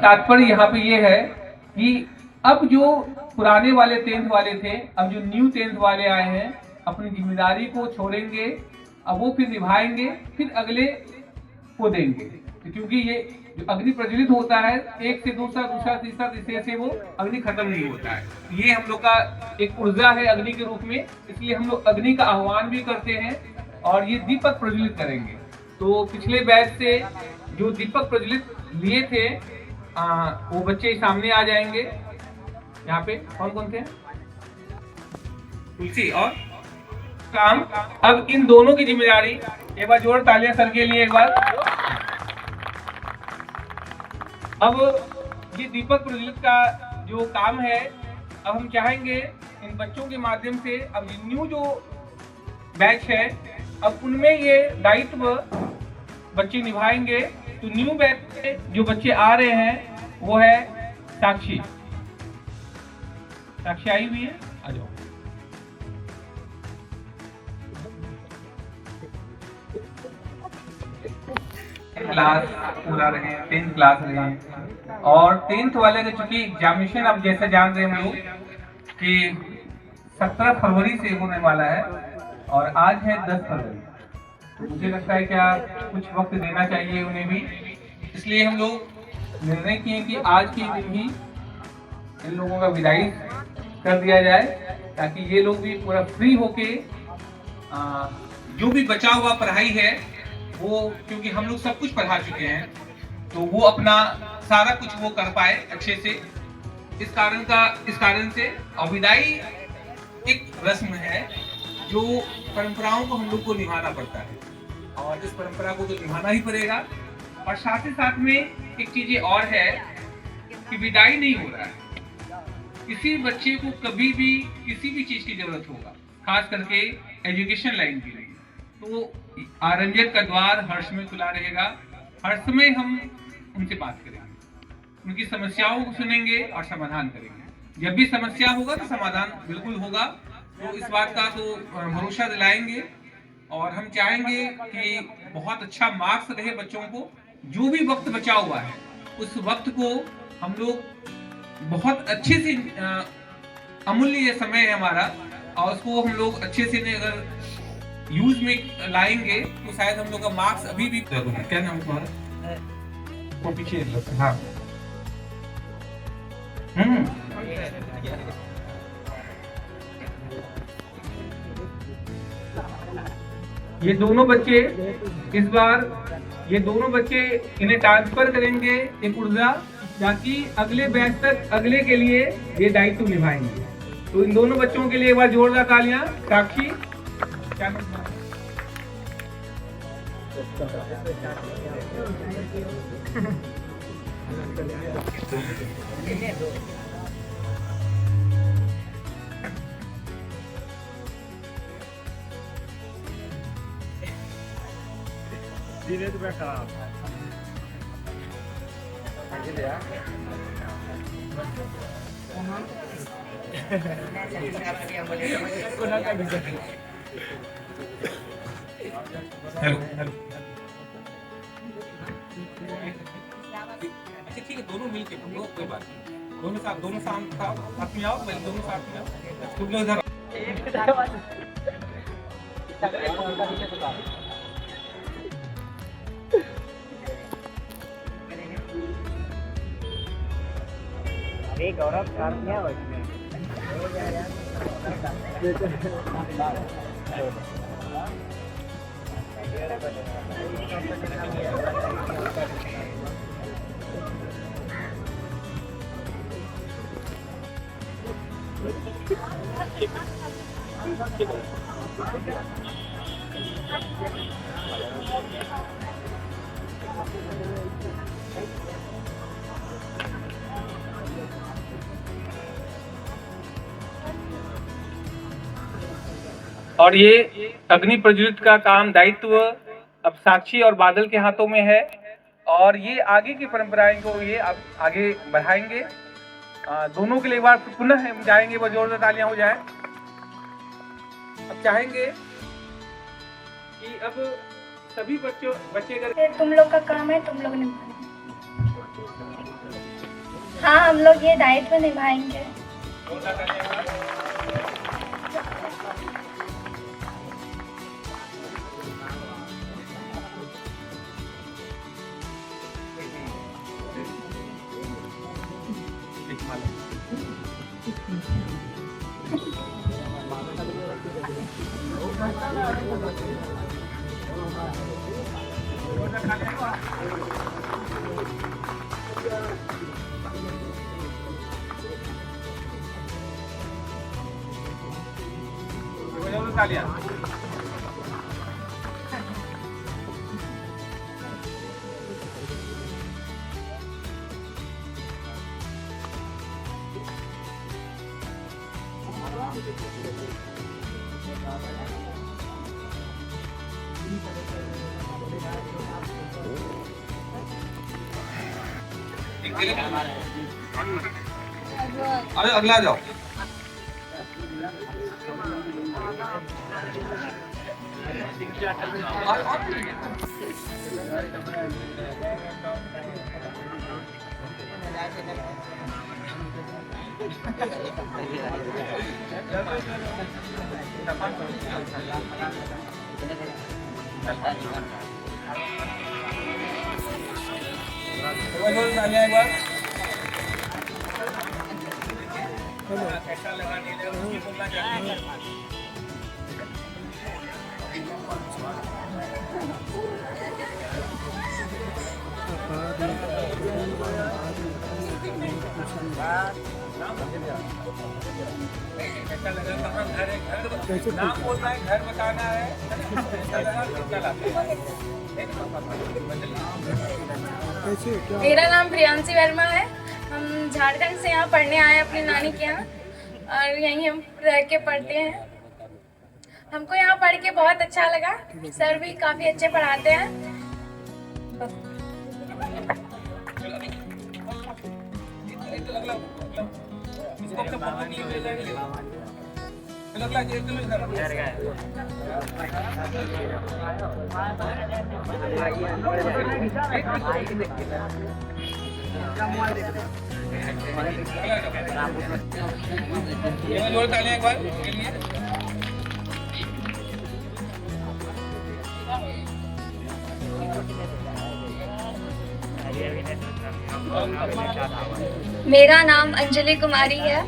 तात्पर्य यहाँ पे ये है कि अब जो पुराने वाले 10th वाले थे, अब जो न्यू 10th वाले आए हैं अपनी जिम्मेदारी को छोड़ेंगे, अब वो फिर निभाएंगे, फिर अगले को देंगे। तो क्योंकि ये जो अग्नि प्रज्वलित होता है, एक से दूसरा, दूसरा तीसरा, तीसरे से वो अग्नि खत्म नहीं होता है। ये हम लोग का एक ऊर्जा है अग्नि के रूप में, इसलिए हम लोग अग्नि का आह्वान भी करते हैं और ये दीपक प्रज्वलित करेंगे। तो पिछले बैच से जो दीपक प्रज्वलित लिए थे वो बच्चे सामने आ जाएंगे। यहाँ पे कौन कौन थे? तुलसी और काम। अब इन दोनों की जिम्मेदारी, एक बार जोर तालियां सर के लिए एक बार। अब ये दीपक प्रज्वलित का जो काम है, अब हम चाहेंगे इन बच्चों के माध्यम से, अब न्यू जो बैच है अब उनमें ये दायित्व बच्चे निभाएंगे। तो न्यू बैच में जो बच्चे आ रहे हैं वो है साक्षी। साक्षी आई हुई है, आ जाओ। क्लास पूरा रहे, 10th क्लास रहे, और 10th वाले का चूंकि एग्जामिनेशन अब जैसे जान रहे हम लोग कि 17 फरवरी से होने वाला है और आज है 10 फरवरी। तो मुझे लगता है क्या कुछ वक्त देना चाहिए उन्हें भी, इसलिए हम लोग निर्णय किए कि आज के दिन ही इन लोगों का विदाई कर दिया जाए, ताकि ये लोग भी पूरा फ्री होके जो भी बचा हुआ पढ़ाई है वो, क्योंकि हम लोग सब कुछ पढ़ा चुके हैं, तो वो अपना सारा कुछ वो कर पाए अच्छे से। इस कारण से विदाई एक रस्म है जो परंपराओं को हम लोग को निभाना पड़ता है, और इस परंपरा को तो निभाना ही पड़ेगा। और साथ ही साथ में एक चीज और है कि विदाई नहीं हो रहा है, किसी बच्चे को कभी भी किसी भी चीज की जरूरत होगा, खास करके एजुकेशन लाइन के लिए, तो आरंजक का द्वार हर समय खुला रहेगा। हर समय हम उनसे बात करेंगे, उनकी समस्याओं को सुनेंगे और समाधान करेंगे। जब भी समस्या होगा तो समाधान बिल्कुल होगा, तो इस बात का तो भरोसा दिलाएंगे। और हम चाहेंगे कि बहुत अच्छा मार्क्स रहे बच्चों को। जो भी वक्त बचा हुआ है उस वक्त को हम लोग बहुत अच्छे से, अमूल्य ये समय है हमारा, और उसको हम लोग अच्छे से अगर यूज में लाएंगे तो शायद हम लोग का मार्क्स अभी भी। क्या नाम तुम्हारा? वो पीछे। हाँ, ये दोनों बच्चे इस बार, ये दोनों बच्चे इन्हें ट्रांसफर करेंगे एक ऊर्जा, ताकि अगले बैच तक अगले के लिए ये दायित्व निभाएंगे। तो इन दोनों बच्चों के लिए एक बार जोरदार तालियां। साक्षी, क्या Direito pra cá. Hello hello. अच्छा ठीक है, दोनों मिलके हम लोग, कोई बात नहीं, दोनों साथ में आओ, पहले दोनों साथ में आओ, तुम लोग इधर। अरे गौरव कार क्या हो इसमें? और ये अग्नि प्रज्वलित का काम, दायित्व अब साक्षी और बादल के हाथों में है, और ये आगे की परंपराएं को ये अब आगे बढ़ाएंगे। दोनों के लिए एक बार पुनः हम जाएंगे, वो जोरदार तालियां हो जाए। अब चाहेंगे कि अब सभी बच्चे अगर तुम लोग का काम है, तुम लोग ने हाँ, हम लोग ये दायित्व निभाएंगे। अरे अगला जाओ। एक बार ऐसा लगा नहीं लगा उसकी बोलना चाहिए। ऐसा लगा कहाँ घर है, घर नाम बोलना है, घर बताना है। ऐसा लगा कितना लाते हैं। मेरा नाम प्रियांशी वर्मा है। हम झारखंड से यहाँ पढ़ने आए अपनी नानी के यहाँ और यहीं हम रह के पढ़ते हैं। हमको यहाँ पढ़ के बहुत अच्छा लगा। सर भी काफ़ी अच्छे पढ़ाते हैं। एक बार के लिए मेरा नाम अंजलि कुमारी है।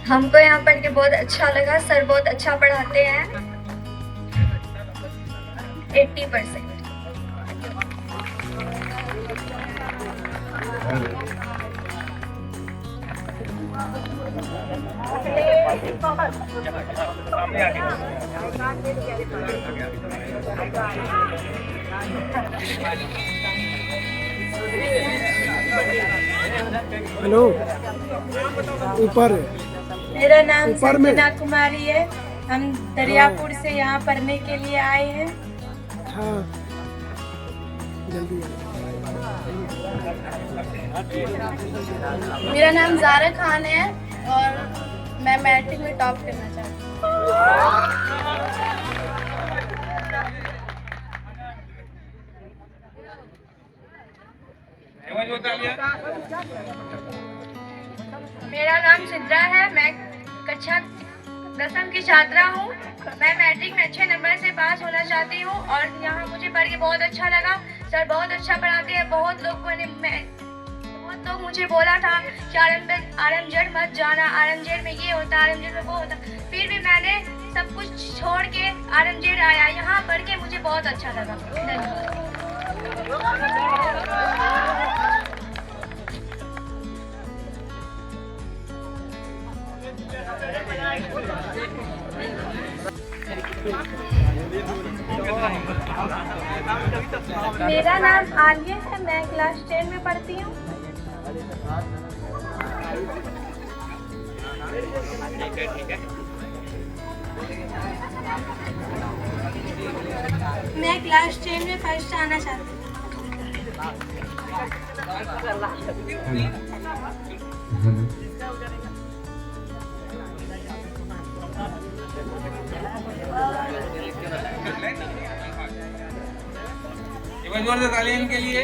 हमको यहाँ पढ़ के बहुत अच्छा लगा। सर बहुत अच्छा पढ़ाते हैं। 80%। हेलो, ऊपर मेरा नाम ऊपर में। संजना कुमारी है। हम दरियापुर से यहाँ पढ़ने के लिए आए हैं। हाँ, जल्दी मेरा नाम ज़ारा खान है और मैं मैट्रिक में टॉप करना चाहती हूँ। मेरा नाम सिद्रा है। मैं कक्षा 10वीं की छात्रा हूँ। मैं मैट्रिक में अच्छे नंबर से पास होना चाहती हूँ और यहाँ मुझे पढ़ के बहुत अच्छा लगा। सर बहुत अच्छा पढ़ाते हैं। बहुत लोग मुझे बोला था कि आरएमजेड मत जाना, आरएमजेड में ये होता, आरएमजेड में वो होता। फिर भी मैंने सब कुछ छोड़ के आरएमजेड आया। यहाँ पढ़ के मुझे बहुत अच्छा लगा। मेरा नाम आलिया है। मैं क्लास 10 में पढ़ती हूँ। मैं क्लास 10 में फर्स्ट आना चाहती हूँ। जोर से तालियां इनके लिए।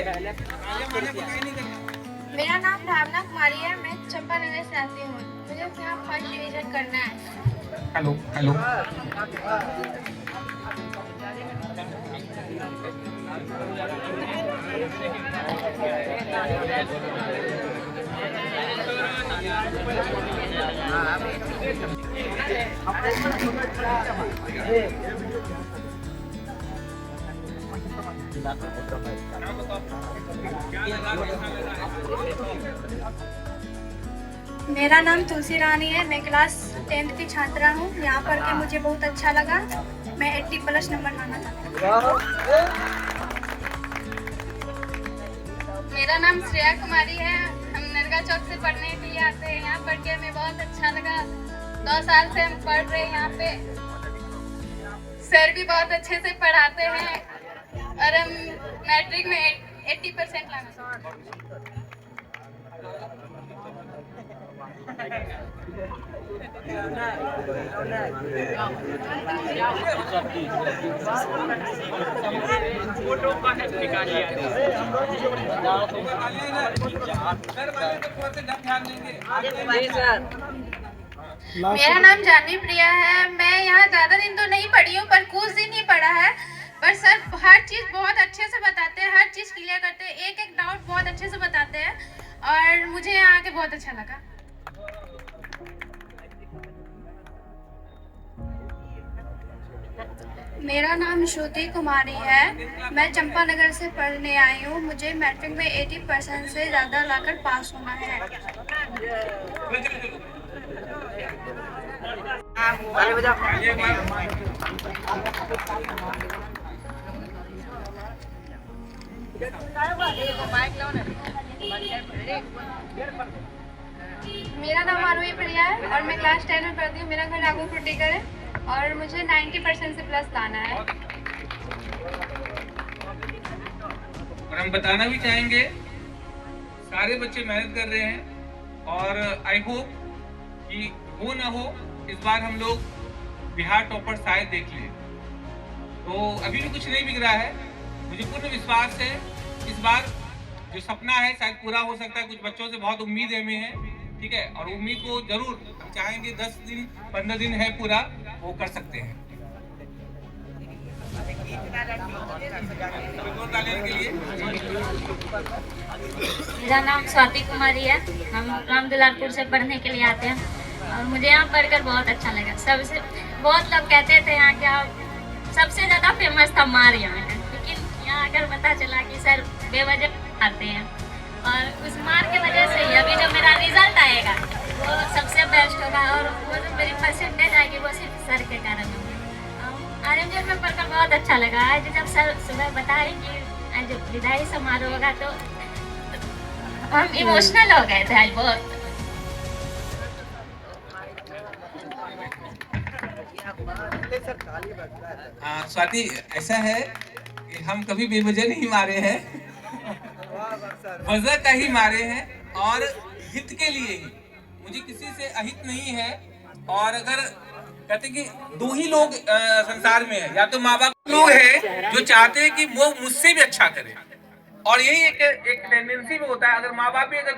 मेरा नाम भावना कुमारी है, मैं चंपानगर से आती हूँ। मुझे यहाँ फर्स्ट डिवीजन करना है। Hello hello. मेरा नाम तुलसी रानी है, मैं क्लास 10th की छात्रा हूँ। यहाँ पढ़ के मुझे बहुत अच्छा लगा। मैं 80+ नंबर लाना चाहती हूँ। मेरा नाम श्रेया कुमारी है, हम नरगा चौक से पढ़ने के लिए आते हैं। यहाँ पढ़ के हमें बहुत अच्छा लगा। 2 साल से हम पढ़ रहे हैं यहाँ पे। सर भी बहुत अच्छे से पढ़ाते हैं और हम मैट्रिक में 80% लाना चाहते हैं। मेरा नाम जानवी प्रिया है। मैं यहाँ ज्यादा दिन तो नहीं पढ़ी हूँ, पर कुछ दिन ही पढ़ा है। पर सर हर चीज बहुत अच्छे से बताते हैं, हर चीज क्लियर करते हैं, एक एक डाउट बहुत अच्छे से बताते हैं और मुझे यहाँ आके बहुत अच्छा लगा। मेरा नाम श्रुति कुमारी है, मैं चंपानगर से पढ़ने आई हूँ। मुझे मैट्रिक में 80% से ज़्यादा लाकर पास होना है। मेरा नाम आरोही प्रिया है और मैं क्लास 10 में पढ़ती हूँ। मेरा घर नागो फुटीकर है और मुझे 90% से प्लस लाना है। और हम बताना भी चाहेंगे, सारे बच्चे मेहनत कर रहे हैं और आई होप कि हो ना हो इस बार हम लोग बिहार टॉपर शायद देख लें। तो अभी भी कुछ नहीं बिगड़ा है, मुझे पूर्ण विश्वास है इस बार जो सपना है शायद पूरा हो सकता है। कुछ बच्चों से बहुत उम्मीद हमें है, ठीक है, और उम्मीद को जरूर हम चाहेंगे 10 दिन 15 दिन है पूरा, वो कर सकते हैं। मेरा नाम स्वाति कुमारी है, हम राम दुलारपुर से पढ़ने के लिए आते हैं और मुझे यहाँ पढ़कर बहुत अच्छा लगा। सबसे बहुत लोग कहते थे यहाँ क्या सबसे ज़्यादा फेमस था मार यहाँ का, लेकिन यहाँ आकर पता चला कि सर बेवजह आते हैं और उस मार की वजह से ही अभी जो मेरा रिजल्ट आएगा वो सबसे बेस्ट होगा और वो जो मेरी परसेंटेज आएगी वो सिर्फ सर के कारण होगी। RMJ में पढ़कर बहुत अच्छा लगा। आज जब सर सुबह बताए कि आज विदाई समारोह होगा तो हम इमोशनल हो गए थे आज बहुत। स्वाति, ऐसा है कि हम कभी बेवजह नहीं मारे हैं, वजह का ही मारे हैं और हित के लिए ही। मुझे किसी से अहित नहीं है और अगर कहते कि 2 ही लोग संसार में है, या तो माँ बाप लोग हैं जो चाहते हैं कि वो मुझसे भी अच्छा करे और यही एक टेंडेंसी में होता है। अगर माँ बाप भी अगर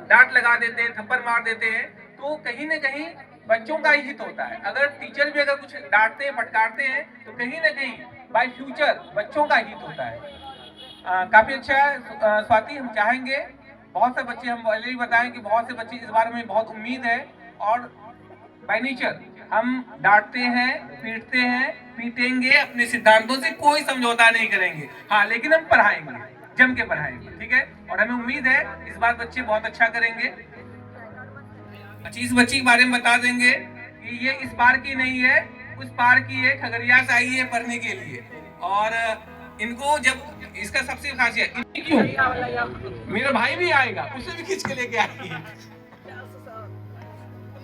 डांट लगा देते हैं, थप्पड़ मार देते हैं तो कहीं ना कहीं बच्चों का ही हित होता है। अगर टीचर भी अगर कुछ डांटते हैं फटकारते हैं तो कहीं ना कहीं बाय फ्यूचर बच्चों का हित होता है। काफी अच्छा है स्वाति, हम चाहेंगे बहुत से बच्चे, हम पहले ही बताएं कि बहुत से बच्चे इस बारे में बहुत उम्मीद है और बाय नेचर हम डांटते हैं, पीटते हैं, पीटेंगे, अपने सिद्धांतों से कोई समझौता नहीं करेंगे, हाँ, लेकिन हम पढ़ाएंगे, जम के पढ़ाएंगे, ठीक है। और हमें उम्मीद है इस बार बच्चे बहुत अच्छा करेंगे। अच्छा, इस बच्ची के बारे में बता देंगे कि ये इस बार की नहीं है, उस पार की है, खगड़िया से आई है पढ़ने के लिए। और इनको जब इसका सबसे खासियत क्यों मेरा भाई भी आएगा, उसे भी खींच के लेके आएगी।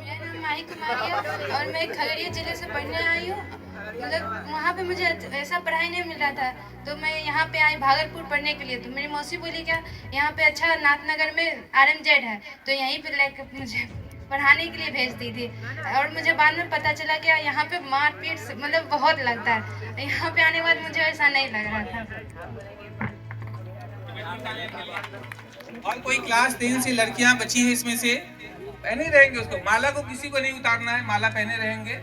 मेरा नाम माही कुमारी है और मैं खगड़िया जिले से पढ़ने आई हूँ मतलब वहाँ पे मुझे ऐसा पढ़ाई नहीं मिल रहा था, तो मैं यहाँ पे आई भागलपुर पढ़ने के लिए। तो मेरी मौसी बोली क्या यहाँ पे अच्छा नाथनगर में RMZ है, तो यहीं पे लेकर मुझे पढ़ाने के लिए भेज दी थी। और मुझे बाद में पता चला कि यहाँ पे मारपीट मतलब बहुत लगता है, यहाँ पे आने के बाद मुझे ऐसा नहीं लग रहा था। और कोई क्लास 10 से लड़कियां बची है इसमें से, पहने रहेंगे उसको, माला को किसी को नहीं उतारना है, माला पहने रहेंगे।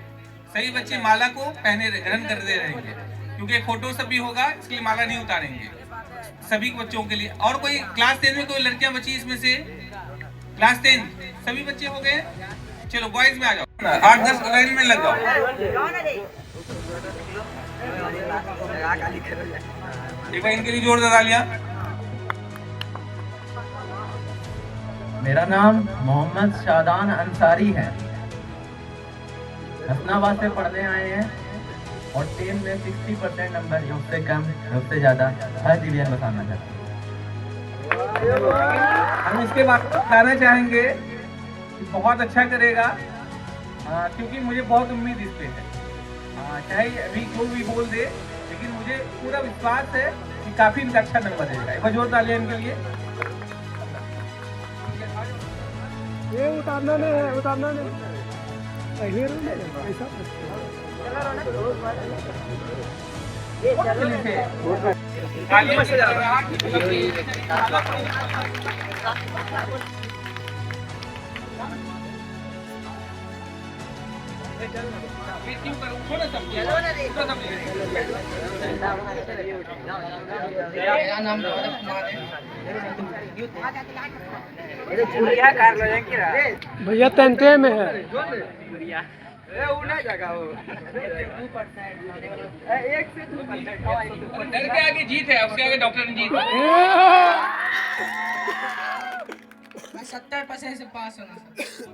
सही बच्चे माला को पहने ग्रहण करते रहेंगे, क्योंकि फोटो सब भी होगा, इसलिए माला नहीं उतारेंगे सभी बच्चों के लिए। और कोई क्लास 10 में कोई लड़कियां बची इसमें से, क्लास 10 सभी बच्चे हो गए? चलो बॉयज में आ जाओ, 8-10 लाइन में लग जाओ। एक बार इनके लिए जोरदार तालियां। मेरा नाम मोहम्मद शादान अंसारी है। हसनाबाद से पढ़ने आए हैं और 10 में 60% नंबर, उससे कम उससे ज़्यादा हर डिवीजन बताना चाहते हैं। हम इसके बाद बताना चाहेंगे कि बहुत अच्छा करेगा, क्योंकि मुझे बहुत उम्मीद इस पे है। चाहे अभी कोई भी बोल दे, लेकिन मुझे पूरा विश्वास है कि काफ़ी अच्छा नंबर देगा। एक बार जोर तालियां इनके लिए। ये उतारना नहीं है, उतारना नहीं हीरो नहीं ऐसा। मेरा नाम रौनक कुमार है। भैया तंते में है। डर के आगे जीत है, उसके आगे डॉक्टर जीत है। 70% से पास होना सर।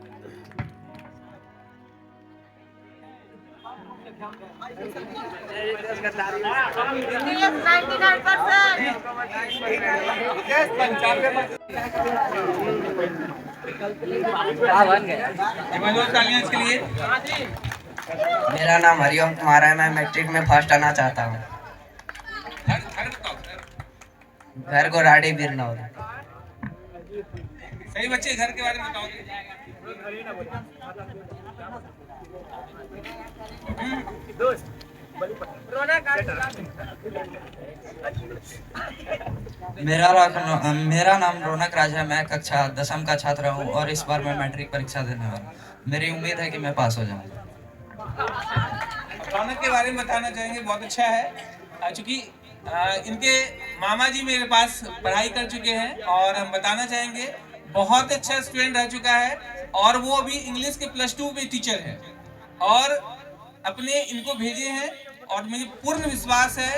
इसके लिए। मेरा नाम हरिओम कुमार है। मैं मैट्रिक में फर्स्ट आना चाहता हूँ। घर गोराड़ी बिरनौर। सही बच्चे, घर के बारे में बताओगे? मेरा नाम रौनक राज है। मैं कक्षा 10वीं का छात्र हूँ और इस बार मैं मैट्रिक परीक्षा देने वाला हूँ। मेरी उम्मीद है कि मैं पास हो जाऊँगा। रौनक के बारे में बताना चाहेंगे, बहुत अच्छा है, चूँकि इनके मामा जी मेरे पास पढ़ाई कर चुके हैं और हम बताना चाहेंगे बहुत अच्छा स्टूडेंट रह चुका है, और वो अभी इंग्लिश के +2 में टीचर है और अपने इनको भेजे हैं, और मुझे पूर्ण विश्वास है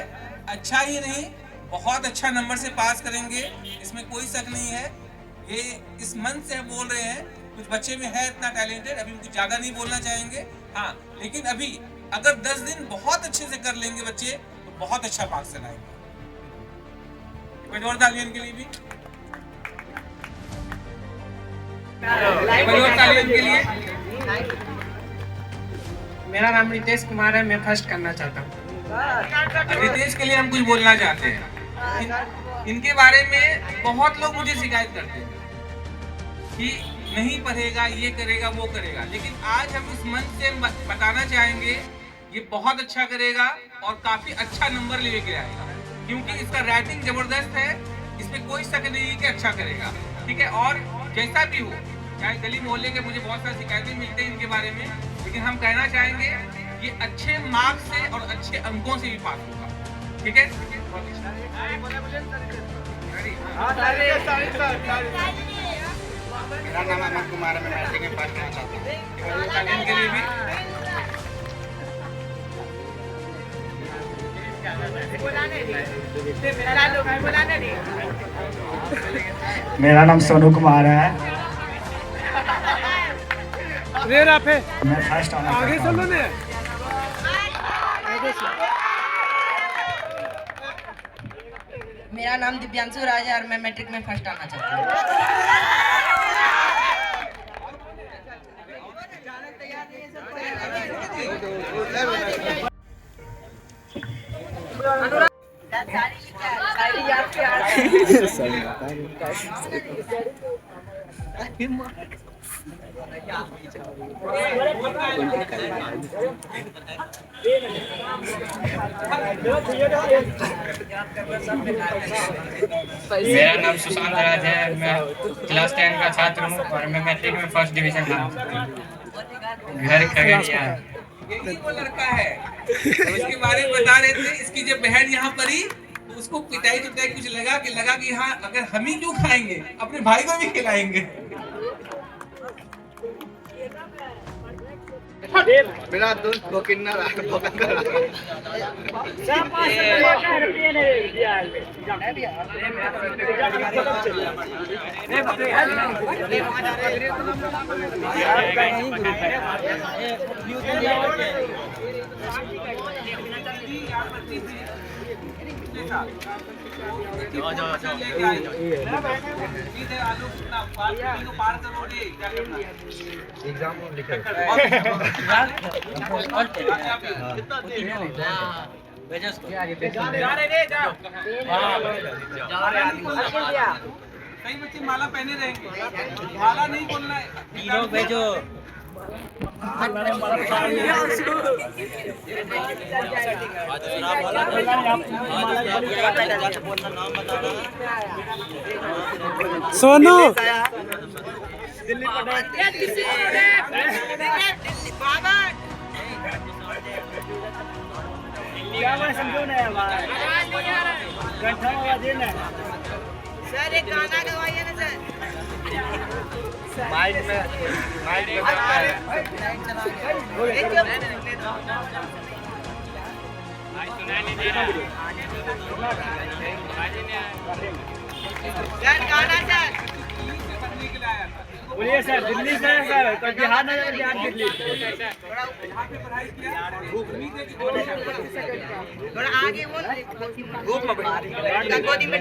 अच्छा ही नहीं बहुत अच्छा नंबर से पास करेंगे, इसमें कोई शक नहीं है। ये इस मन से हम बोल रहे हैं, कुछ बच्चे में है इतना टैलेंटेड, अभी कुछ ज़्यादा नहीं बोलना चाहेंगे, हाँ, लेकिन अभी अगर 10 दिन बहुत अच्छे से कर लेंगे बच्चे तो बहुत अच्छा मार्क्स लाएंगे। जोरदार तालियां इनके लिए भी, जोरदार इनके लिए। मेरा नाम रितेश कुमार है। मैं फर्स्ट करना चाहता हूँ। रितेश के लिए हम कुछ बोलना चाहते हैं। इनके बारे में बहुत लोग मुझे शिकायत करते हैं कि नहीं पढ़ेगा, ये करेगा, वो करेगा, लेकिन आज हम इस मन से बताना चाहेंगे ये बहुत अच्छा करेगा और काफी अच्छा नंबर लेके आएगा, क्योंकि इसका राइटिंग जबरदस्त है, इसमें कोई शक नहीं है कि अच्छा करेगा, ठीक है। और जैसा भी हो, चाहे गली मोहल्ले के मुझे बहुत सारी शिकायतें मिलती हैं इनके बारे में, लेकिन हम कहना चाहेंगे ये अच्छे मार्क्स से और अच्छे अंकों से भी पास होगा, ठीक है। मेरा नाम अमन कुमार है। मैं मैट्रिक में पास करना चाहता हूँ। इनके लिए भी मेरा नाम सोनू कुमार है। रेरा पे मैं फर्स्ट आना आगे चाहता हूँ। चलो ने मेरा नाम दिव्यांशु राज है और मैं मैट्रिक में फर्स्ट आना चाहता हूँ। मेरा नाम सुशांत राज है। मैं क्लास 10 का छात्र हूँ और मैं मैट्रिक में फर्स्ट डिवीजन लाया हूँ। घर खगड़िया। यही वो लड़का है तो इसके बारे में बता रहे थे। इसकी जब बहन यहाँ पड़ी तो उसको पिटाई टुटाई कुछ लगा कि हाँ अगर हम ही क्यों खाएंगे, अपने भाई को भी खिलाएंगे। मेरा दोस्त बोकिन्ना एग्जाम लिखे कई बच्चे माला पहने रहेंगे, माला नहीं बोलना है। भेजो सोनू दिल्ली समझो ना सर एक गाना गवाइए ना सर। माइक में गाना सर बोलिए सर। दिल्ली से है सर, तो बिहार में बिहार दिल्ली थोड़ा आगे बोल गोदी में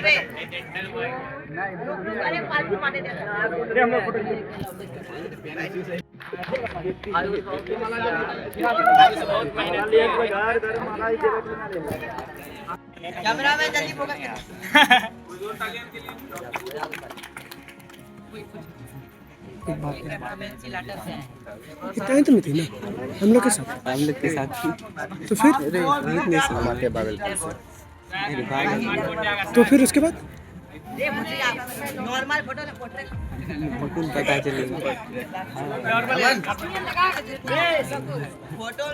अरे फालतू माने दे हम लोग फोटो कैमरा में जल्दी फोकस कर। एक बात इतना तो नहीं थी ना हम लोग के साथ तो फिर तो फिर उसके बाद नॉर्मल फोटो पता चलेगा फोटो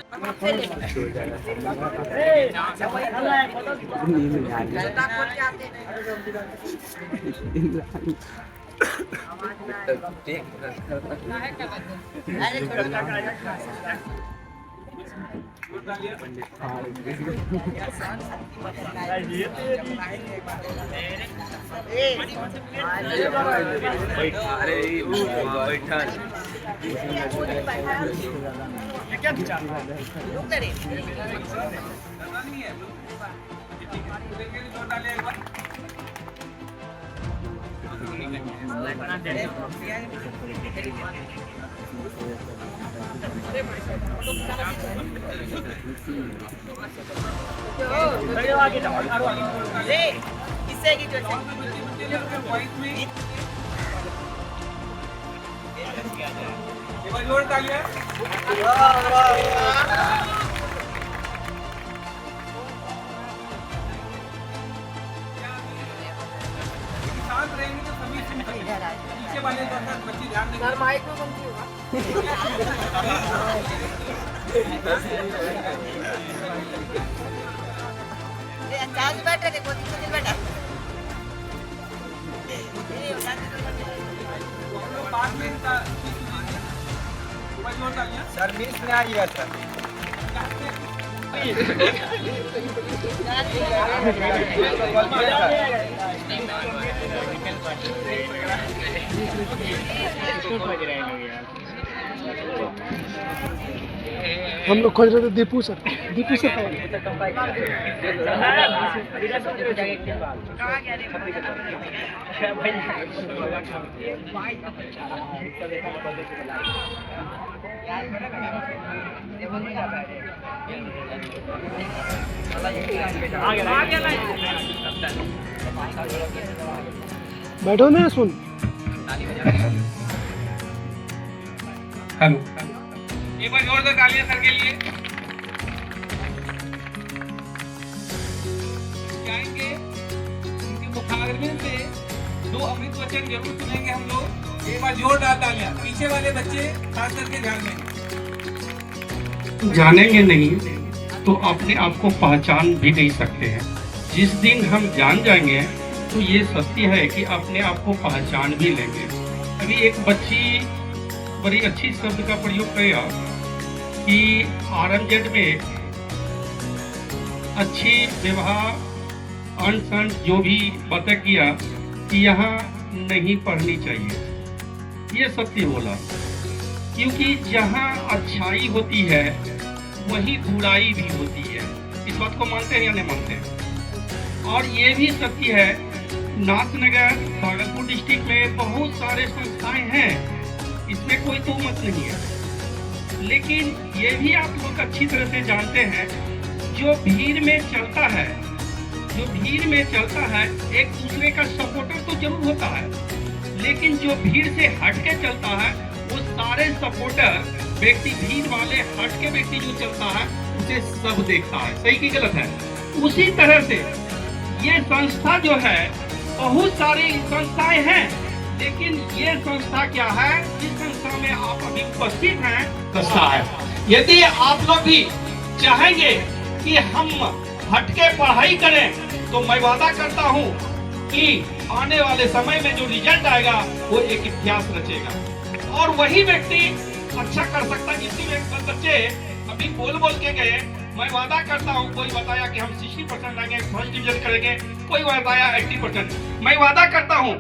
किससे की जोर तालियां। शांत रहेंगे तो सभी पीछे वाले बच्चे ध्यान देंगे। माइक में बंद होगा। चार्ज बैठ रहे देखो दिल बैठा सर मिस में आ गया सर। हम लोग खोज रहे थे दीपू सर बैठो ना, सुन। हेलो, एक बार जोरदार तालियां सर के लिए। जाएंगे उनके मुखाग्रमी से 2 अमृत वचन जरूर सुनेंगे हम लोग। एक बार जोरदार तालियां। पीछे वाले बच्चे खास करके ध्यान देंगे। जानेंगे नहीं तो अपने आप को पहचान भी नहीं सकते हैं। जिस दिन हम जान जाएंगे तो ये सत्य है कि अपने आप को पहचान भी लेंगे। अभी एक बच्ची बड़ी अच्छी शब्द का प्रयोग किया कि आरएमजेड में अच्छी व्यवहार अनसन जो भी बातें किया कि यहाँ नहीं पढ़नी चाहिए। ये सत्य बोला, क्योंकि जहाँ अच्छाई होती है वहीं बुराई भी होती है। इस बात को मानते हैं या नहीं मानते हैं? और ये भी सत्य है, नाथनगर भागलपुर डिस्ट्रिक्ट में बहुत सारे संस्थाएं हैं, इसमें कोई तो मत नहीं है। लेकिन ये भी आप लोग अच्छी तरह से जानते हैं, जो भीड़ में चलता है, एक दूसरे का सपोर्टर तो जरूर होता है, लेकिन जो भीड़ से हट के चलता है वो सारे सपोर्टर व्यक्ति, भीड़ वाले हट के व्यक्ति जो चलता है उसे सब देखता है। सही की गलत है? उसी तरह से ये संस्था जो है, बहुत सारी संस्थाएं हैं, लेकिन ये संस्था क्या है, जिस संस्था में आप अभी उपस्थित हैं, संस्था है। यदि आप लोग भी चाहेंगे कि हम हटके पढ़ाई करें तो मैं वादा करता हूं कि आने वाले समय में जो रिजल्ट आएगा वो एक इतिहास रचेगा, और वही व्यक्ति अच्छा कर सकता है। जितने बच्चे अभी बोल के गए, मैं वादा करता हूं, कोई बताया कि हम 60% लाएंगे, फर्स्ट डिवीजन करेंगे, कोई बताया 80%। मैं वादा करता हूं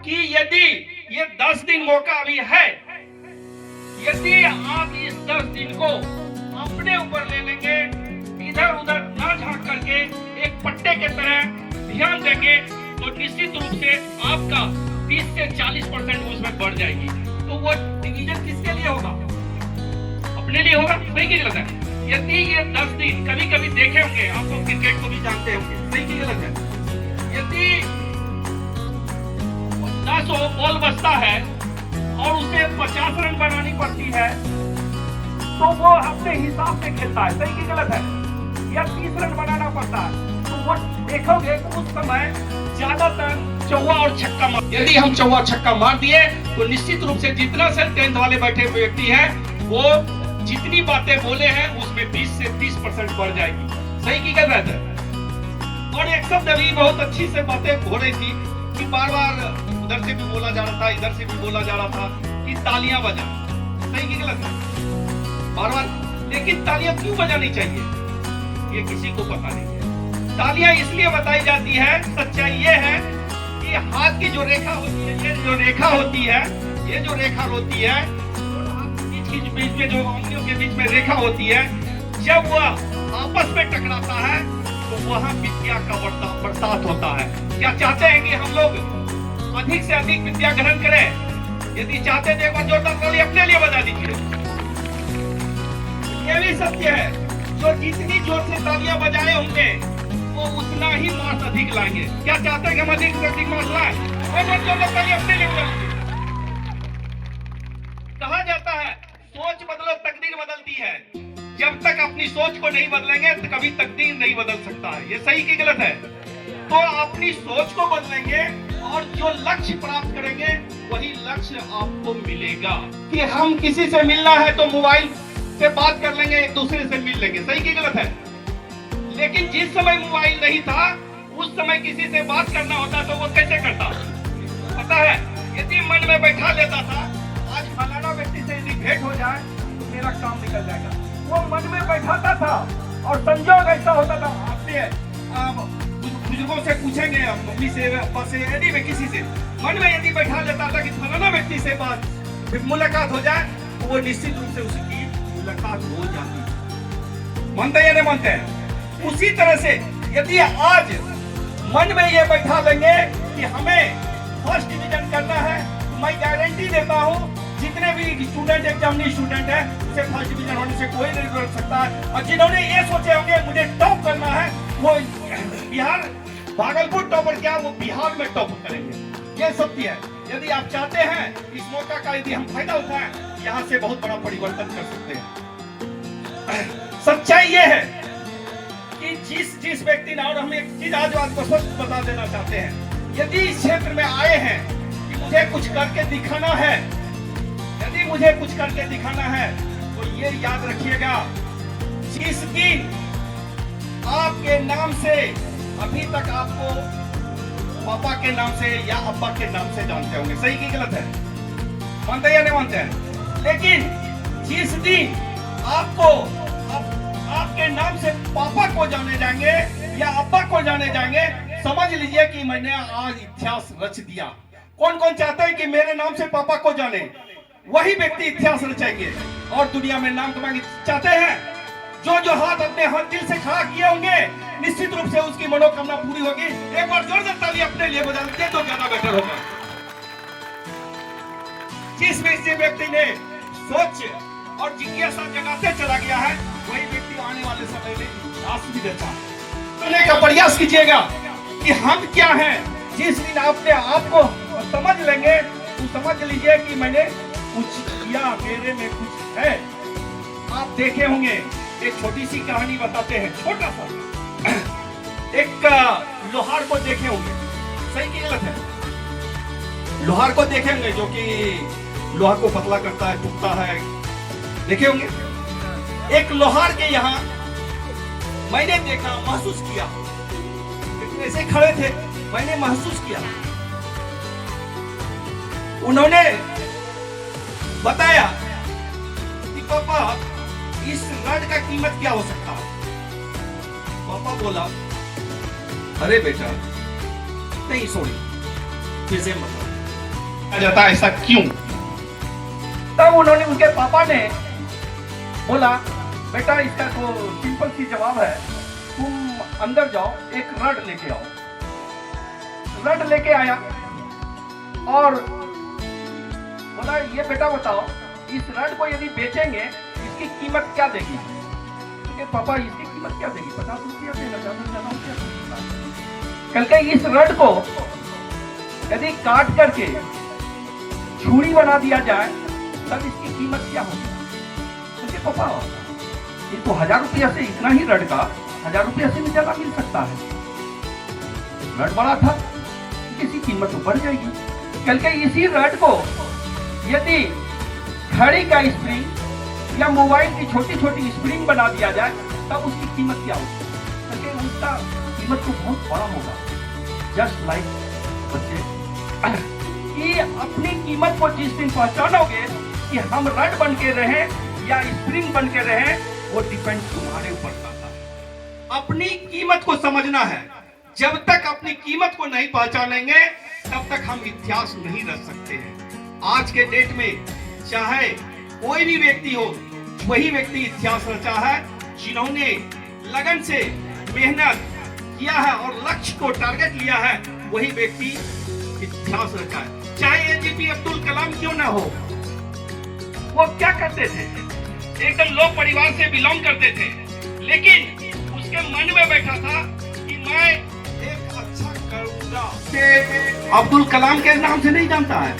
कि यदि ये 10 दिन मौका अभी है, यदि आप इस 10 दिन को अपने ऊपर ले लेंगे, इधर उधर ना झांक करके एक पट्टे के तरह ध्यान देंगे, तो निश्चित रूप से आपका 30 से 40% उसमें बढ़ जाएगी। तो वो डिवीजन किसके लिए होगा? अपने लिए होगा। सही की गलत है? यदि ये 10 दिन कभी कभी देखे होंगे, आप लोग क्रिकेट को भी जानते होंगे, सही की गलत है? यदि 10 बॉल बचता है और उसे 50 रन बनानी पड़ती है, तो वो अपने हिसाब से खेलता है। सही की गलत है? या 30 रन बनाना पड़ता है, तो वो देखोगे उस समय ज्यादातर चौवा और छक्का मार। यदि हम चौवा छक्का मार दिए तो निश्चित रूप से जितना से 10th वाले बैठे हुए व्यक्ति है, वो जितनी बातें बोले हैं उसमें 20 से 30% बढ़ जाएगी। सही की गलत है? और एक शब्द अभी बहुत अच्छी से बातें हो रही थी कि बार बार उधर से भी बोला जा रहा था, इधर से भी बोला जा रहा था कि तालियां बजा। सही की गलत है? बार बार, लेकिन तालियां क्यों बजानी चाहिए ये किसी को पता नहीं है। तालियां इसलिए बताई जाती है, सच्चाई ये है कि हाथ की जो रेखा होती है, ये जो रेखा होती है, बीच में जो अंगुलियों के बीच में रेखा होती है, जब वह आपस में टकराता है तो वहाँ विद्या का बरसात होता है। क्या चाहते हैं कि हम लोग अधिक से अधिक विद्या ग्रहण करें? यदि चाहते हैं तो एक बार जोरदार ताली अपने लिए बजा दीजिए। ये भी सत्य है, जो जितनी जोर से तालियां बजाए होंगे वो उतना ही मार्क्स अधिक लाएंगे। क्या चाहते हैं कि हम अधिक से अधिक मार्क्स लाएं? जोरदार ताली अपने लिए बजा दीजिए। कहा जाता है सोच बदलो तकदीर बदलती है। जब तक अपनी सोच को नहीं बदलेंगे तो कभी तकदीर नहीं बदल सकता है। ये सही की गलत है? तो अपनी सोच को बदलेंगे और जो लक्ष्य प्राप्त करेंगे वही लक्ष्य आपको मिलेगा। कि हम किसी से मिलना है तो मोबाइल से बात कर लेंगे, एक दूसरे से मिल लेंगे। सही की गलत है? लेकिन जिस समय मोबाइल नहीं था उस समय किसी से बात करना होता तो वो कैसे करता पता है? यदि मन में बैठा लेता था आज फलाना व्यक्ति से यदि भेंट हो जाए तो मेरा काम निकल जाएगा, वो मन में बैठाता था। और संजोग ऐसा होता था, आपने बुजुर्गों से पूछेंगे, मम्मी से, पापा से, यदि में किसी से मन में यदि बैठा लेता था कि फलाना व्यक्ति से बात मुलाकात हो जाए तो वो निश्चित रूप से उसकी मुलाकात हो जाती। मानते या नहीं मानते? उसी तरह से यदि आज मन में ये बैठा लेंगे कि हमें फर्स्ट डिवीजन करना है, तो मैं गारंटी देता हूँ जितने भी स्टूडेंट एग्जामिनी स्टूडेंट है उसे फर्स्ट डिवीजन होने से कोई नहीं रोक सकता है। और जिन्होंने ये सोचे होंगे मुझे टॉप करना है, वो बिहार भागलपुर टॉपर क्या वो बिहार में टॉप करेंगे, ये सत्य है। यदि आप चाहते हैं इस मौका का यदि हम फायदा उठाएं, यहाँ से बहुत बड़ा परिवर्तन कर सकते हैं। सच्चाई ये है कि जिस व्यक्ति ने, और हम एक चीज आज आपको स्पष्ट बता देना चाहते हैं, यदि इस क्षेत्र में आए हैं कि मुझे कुछ करके दिखाना है, यदि मुझे कुछ करके दिखाना है, तो ये याद रखिएगा, जिस दिन आपके नाम से अभी तक आपको पापा के नाम से या अब्बा के नाम से जानते होंगे, सही की गलत है, मानते हैं या नहीं मानते हैं? लेकिन जिस दिन आपको आपके नाम से पापा को जाने जाएंगे या अब्बा को जाने जाएंगे, समझ लीजिए कि मैंने आज इतिहास रच दिया। कौन कौन चाहता है कि मेरे नाम से पापा को जाने? वही व्यक्ति इतिहास रचेंगे और दुनिया में नाम कमाएंगे। चाहते हैं जो हाथ अपने हाथ दिल से खड़ा किए होंगे, निश्चित रूप से उसकी मनोकामना पूरी होगी। एक बार जोरदार ताली अपने लिए बजा दीजिए तो ज्यादा बेटर होगा। जिस व्यक्ति ने सोच और जिज्ञासा जगाते चला गया है, वही व्यक्ति आने वाले समय में आस भी देता है। करने का प्रयास कीजिएगा कि हम क्या हैं। जिस दिन आपने आपको समझ लेंगे तो समझ लीजिए कि मैंने कुछ किया, मेरे में कुछ है। आप देखे होंगे, एक छोटी सी कहानी बताते हैं, छोटा सा। एक लोहार को देखे होंगे, सही की गलत है? लोहार को देखे होंगे जो कि लोहा को पतला करता है, टूटता है, देखे होंगे। एक लोहार के यहाँ मैंने देखा, महसूस किया, ऐसे खड़े थे, मैंने महसूस किया, उन्होंने बताया कि पापा इस रड का कीमत क्या हो सकता है? पापा बोला, अरे बेटा नहीं, सॉरी, फिर से मतलब आ जाता ऐसा क्यों? तब उन्होंने, उनके पापा ने बोला, बेटा इसका तो सिंपल सी जवाब है, तुम अंदर जाओ, एक रड लेके आओ। रड लेके आया और बोला, ये बेटा बताओ, इस रड को यदि बेचेंगे इसकी कीमत क्या देगी? क्योंकि पापा इसकी कीमत क्या देगी? 50 रुपया देगा, कल के इस रड को यदि काट करके छुरी बना दिया जाए तब इसकी कीमत क्या होगी? क्योंकि पापा ये तो 1000 रुपया से, इतना ही रड का 1000 रुपया से भी ज्यादा मिल सकता है। रड बड़ा था, इसकी कीमत तो बढ़ जाएगी। कल के इसी रड को यदि घड़ी का स्प्रिंग या मोबाइल की छोटी छोटी स्प्रिंग बना दिया जाए तब उसकी कीमत क्या होगी? क्योंकि उसका कीमत तो बहुत बड़ा होगा। जस्ट लाइक बच्चे, कि अपनी कीमत को जिस दिन पहचानोगे कि हम रड बन के रहे या स्प्रिंग बन के रहे, वो डिपेंड तुम्हारे ऊपर करता है। अपनी कीमत को समझना है। जब तक अपनी कीमत को नहीं पहचानेंगे तब तक हम इतिहास नहीं रच सकते हैं। आज के डेट में चाहे कोई भी व्यक्ति हो, वही व्यक्ति इतिहास रचा है जिन्होंने लगन से मेहनत किया है और लक्ष्य को टारगेट लिया है, वही व्यक्ति इतिहास रचा है। चाहे एपीजे अब्दुल कलाम क्यों ना हो, वो क्या करते थे? एकदम लो परिवार से बिलोंग करते थे, लेकिन उसके मन में बैठा था कि मैं एक अच्छा करूंगा। अब्दुल कलाम के नाम से नहीं जानता है,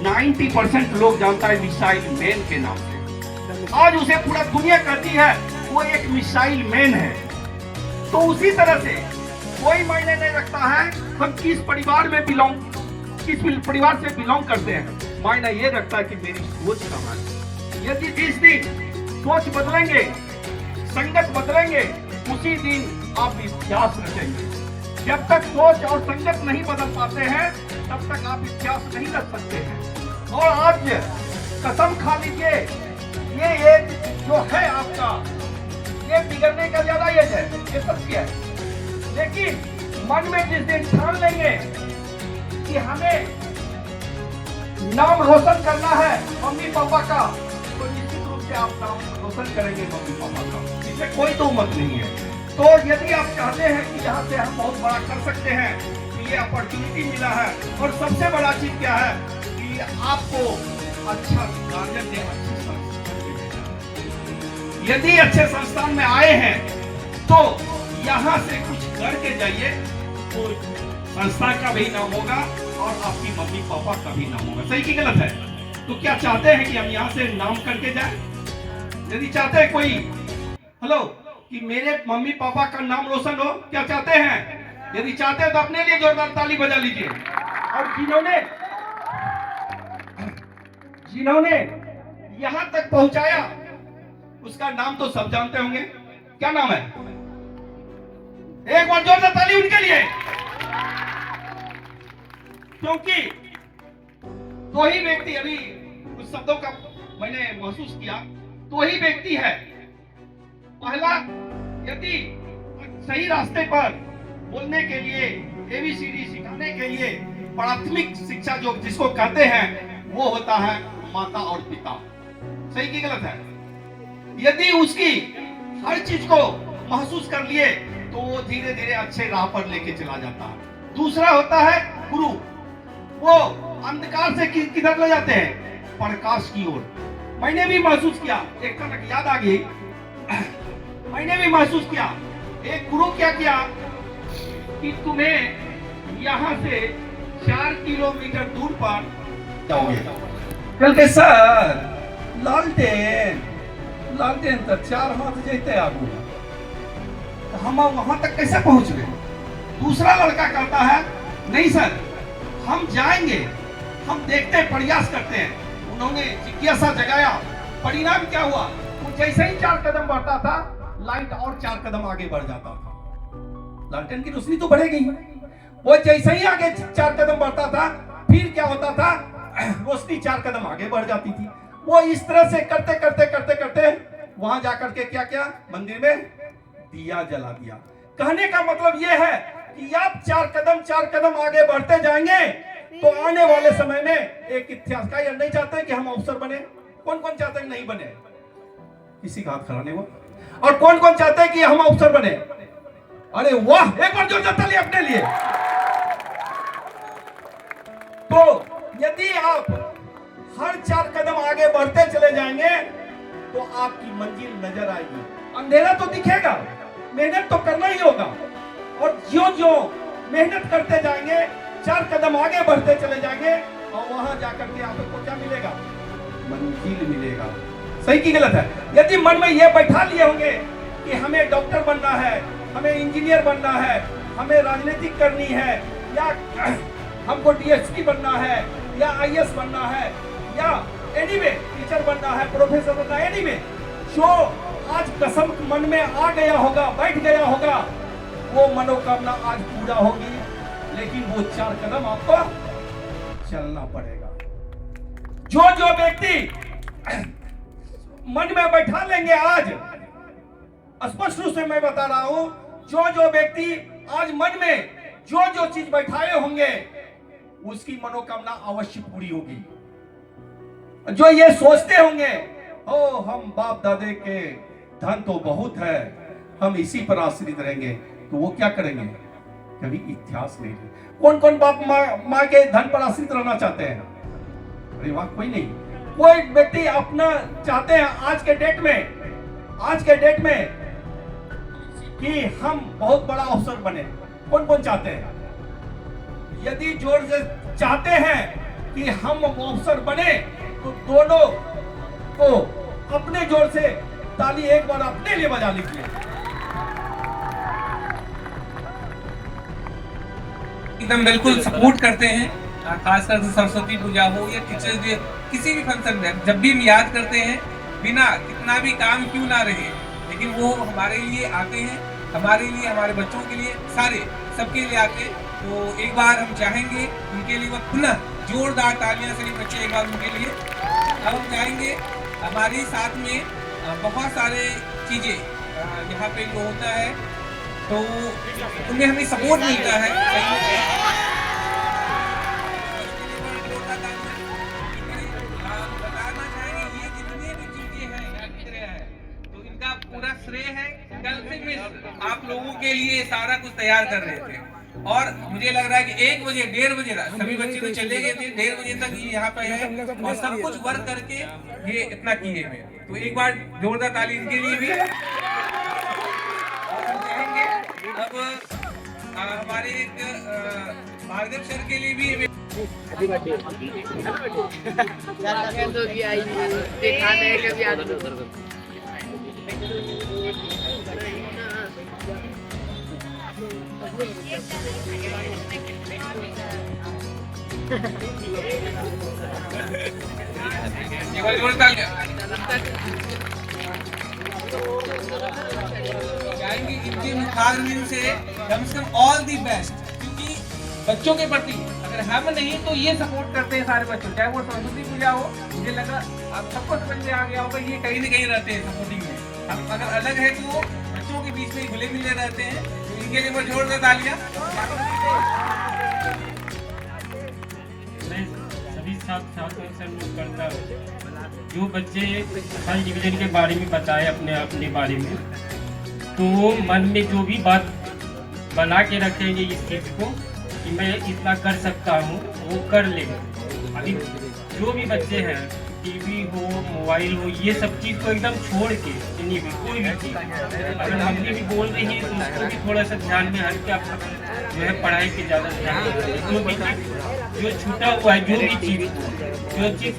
90% लोग जानता है मिसाइल मैन के नाम से। आज उसे पूरा दुनिया कहती है वो एक मिसाइल मैन है। तो उसी तरह से कोई मायने नहीं रखता है हम किस परिवार परिवार से बिलोंग करते हैं। मायने ये रखता है कि मेरी सोच कहाँ है। यदि जिस दिन सोच बदलेंगे, संगत बदलेंगे, उसी दिन आप इतिहास रचेंगे। जब तक सोच और संगत नहीं बदल पाते हैं तब तक आप इतिहास नहीं रच सकते हैं। और आज कसम खा लीजिए, ये एज जो है आपका, ये बिगड़ने का ज्यादा एज है, ये सत्य है। लेकिन मन में जिस दिन ठान लेंगे कि हमें नाम रोशन करना है मम्मी पापा का, तो निश्चित रूप से आप नाम रोशन करेंगे मम्मी पापा का, इससे कोई तो मत नहीं है। तो यदि आप चाहते हैं कि यहाँ से हम बहुत बड़ा कर सकते हैं, तो ये अपॉर्चुनिटी मिला है। और सबसे बड़ा चीज क्या है कि आपको अच्छा गार्जियन ने अच्छे संस्थान में भेजा। यदि अच्छे संस्थान में आए हैं तो यहाँ से कुछ करके जाइए, तो संस्था का भी नाम होगा और आपकी मम्मी पापा का भी नाम होगा। सही की गलत है? तो क्या चाहते हैं कि हम यहाँ से नाम करके जाएं? यदि चाहते हैं कोई हेलो कि मेरे मम्मी पापा का नाम रोशन हो, क्या चाहते हैं? यदि चाहते हैं तो अपने लिए जोरदार ताली बजा लीजिए। और जिन्होंने यहां तक पहुंचाया उसका नाम तो सब जानते होंगे। क्या नाम है? एक बार जोरदार ताली उनके लिए, क्योंकि दो ही व्यक्ति, अभी कुछ शब्दों का मैंने महसूस किया, दो ही व्यक्ति है। पहला, यदि सही रास्ते पर बोलने के लिए, ABCD सिखाने के लिए प्राथमिक शिक्षा जो जिसको कहते हैं वो होता है माता और पिता। सही की गलत है? यदि उसकी हर चीज को महसूस कर लिए तो वो धीरे धीरे अच्छे राह पर लेके चला जाता है। दूसरा होता है गुरु, वो अंधकार से किधर ले जाते हैं? प्रकाश की ओर। मैंने भी महसूस किया, एक तरह याद आ गई, मैंने भी महसूस किया, एक गुरु क्या किया कि तुम्हें यहाँ से 4 किलोमीटर दूर पर जाओगे। कल के सर लालटेन तो 4 हाथ जैते आगू, हम वहां तक कैसे पहुंच गए? दूसरा लड़का कहता है नहीं सर, हम जाएंगे, हम देखते हैं, प्रयास करते हैं। उन्होंने जिज्ञासा जगाया, परिणाम क्या हुआ? वो जैसे ही 4 कदम बढ़ता था, लाइट और 4 कदम आगे बढ़ जाता था। लालटेन की रोशनी तो बढ़ेगी। वो जैसे ही आगे 4 कदम बढ़ता था, फिर क्या होता था? रोशनी 4 कदम आगे बढ़ जाती थी। वो इस तरह से करते करते करते करते वहां जाकर के क्या क्या मंदिर में दिया जला दिया। कहने का मतलब ये है कि आप 4 कदम आगे बढ़ते जाएंगे तो आने वाले समय में एक इतिहास का, नहीं चाहते कि हम अफसर बने। कौन कौन चाहते हैं नहीं बने? किसी का हाथ खड़ा नहीं हुआ। और कौन कौन चाहते हैं कि हम अफसर बने? अरे वाह, एक बार जोरदार ताली अपने लिए। तो यदि आप हर 4 कदम आगे बढ़ते चले जाएंगे तो आपकी मंजिल नजर आएगी। अंधेरा तो दिखेगा, मेहनत तो करना ही होगा, और जो मेहनत करते जाएंगे, 4 कदम आगे बढ़ते चले जाएंगे, और वहां जाकर के आपको क्या मिलेगा? मंजिल मिलेगा। सही की गलत है? यदि मन में यह बैठा लिए होंगे कि हमें डॉक्टर बनना है, हमें इंजीनियर बनना है, हमें राजनीतिक करनी है, या हमको DSP बनना है, या IAS बनना है, या एनीवे टीचर बनना है, प्रोफेसर बनना है, एनीवे जो आज कसम मन में आ गया होगा, बैठ गया होगा, वो मनोकामना आज पूरा होगी। लेकिन वो 4 कदम आपको चलना पड़ेगा। जो व्यक्ति मन में बैठा लेंगे, आज स्पष्ट रूप से मैं बता रहा हूं, जो व्यक्ति आज मन में जो चीज बैठाए होंगे उसकी मनोकामना अवश्य पूरी होगी। जो ये सोचते होंगे ओ हम बाप दादे के धन तो बहुत है, हम इसी पर आश्रित रहेंगे, तो वो क्या करेंगे? कभी इतिहास नहीं। कौन कौन बाप माँ के धन पर आश्रित रहना चाहते हैं? अरे वाह, कोई नहीं। कोई व्यक्ति अपना चाहते हैं आज के डेट में कि हम बहुत बड़ा अफसर बने। कौन कौन चाहते हैं? यदि जोर से चाहते हैं कि हम अफसर बने तो दोनों को अपने जोर से ताली एक बार अपने लिए बजा लीजिए। एकदम बिल्कुल सपोर्ट करते हैं, खासकर सरस्वती पूजा हो या टीचर्स डे, किसी भी फंक्शन में जब भी हम याद करते हैं, बिना कितना भी काम क्यों ना रहे, लेकिन वो हमारे लिए आते हैं, हमारे लिए, हमारे बच्चों के लिए, सारे सबके लिए आते। तो एक बार हम चाहेंगे उनके लिए पुनः जोरदार तालियां से बच्चे एक बार उनके लिए। अब हम चाहेंगे हमारे साथ में बहुत सारे चीजें यहाँ पे जो होता है तो उनमें हमें सपोर्ट मिलता है। बताना चाहेंगे ये जितने भी चीजें हैं तो इनका पूरा श्रेय है कल से मिस आप लोगों के लिए सारा कुछ तैयार कर रहे थे। और मुझे लग रहा है कि 1 बजे 1:30 बजे तक सभी बच्चे तो चले गए थे, 1:30 बजे तक ये यहाँ पे है और सब कुछ वर्क करके ये इतना किए हुए। तो एक बार जोरदार ताली इनके लिए भी। और हम कहेंगे अब हमारे एक भार्गव सर के लिए भी जाएंगे इनके मुखाग्रहण से कम ऑल दी बेस्ट, क्योंकि बच्चों के प्रति अगर हम नहीं तो ये सपोर्ट करते हैं सारे बच्चों, चाहे वो सरस्वती पूजा हो। मुझे लगा आप सबको समझ में आ गया होगा, ये कहीं न कहीं रहते हैं सपोर्टिंग में। हम अगर अलग है तो वो बच्चों के बीच में घुले मिले रहते हैं, तो इनके लिए मैं जोरदार तालियां। सभी छात्रों से अनुरोध करता हूँ जो बच्चे फर्स्ट डिवीजन के बारे में बताए अपने बारे में, तो मन में जो भी बात बना के रखेंगे इस चीज़ को कि मैं इतना कर सकता हूँ, वो कर लेंगे। अभी जो भी बच्चे हैं, टीवी हो, मोबाइल हो, ये सब चीज़ को एकदम छोड़ के इन्हीं भी कोई भी चीज़ अगर मम्मी भी बोल रही है तो उसको भी थोड़ा सा ध्यान में हट के आप जो है पढ़ाई पे ज़्यादा ध्यान दें। जो भी जो छूटा हुआ है, जो चीज़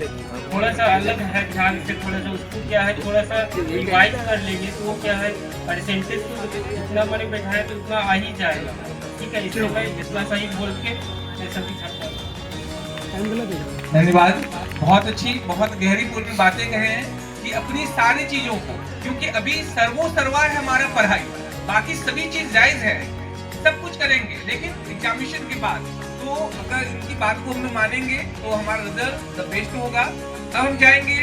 थोड़ा सा अलग है, ध्यान से थोड़ा सा उसको क्या है थोड़ा सा रिवाइज कर लेंगे तो वो क्या है परसेंटेज तो जितना मैंने बैठाया तो उतना आ ही जाएगा। ठीक है, इसलिए मैं जितना सही बोल के सभी छात्रों। धन्यवाद, बहुत अच्छी बहुत गहरी पूर्ण बातें कहे हैं कि अपनी सारी चीजों को, क्योंकि अभी सर्वा है हमारा पढ़ाई, बाकी सभी चीज जायज है, सब कुछ करेंगे, लेकिन एग्जामिनेशन के बाद तो अगर इनकी बात को हम मानेंगे तो हमारा रिजल्ट द बेस्ट होगा। अब हम जाएंगे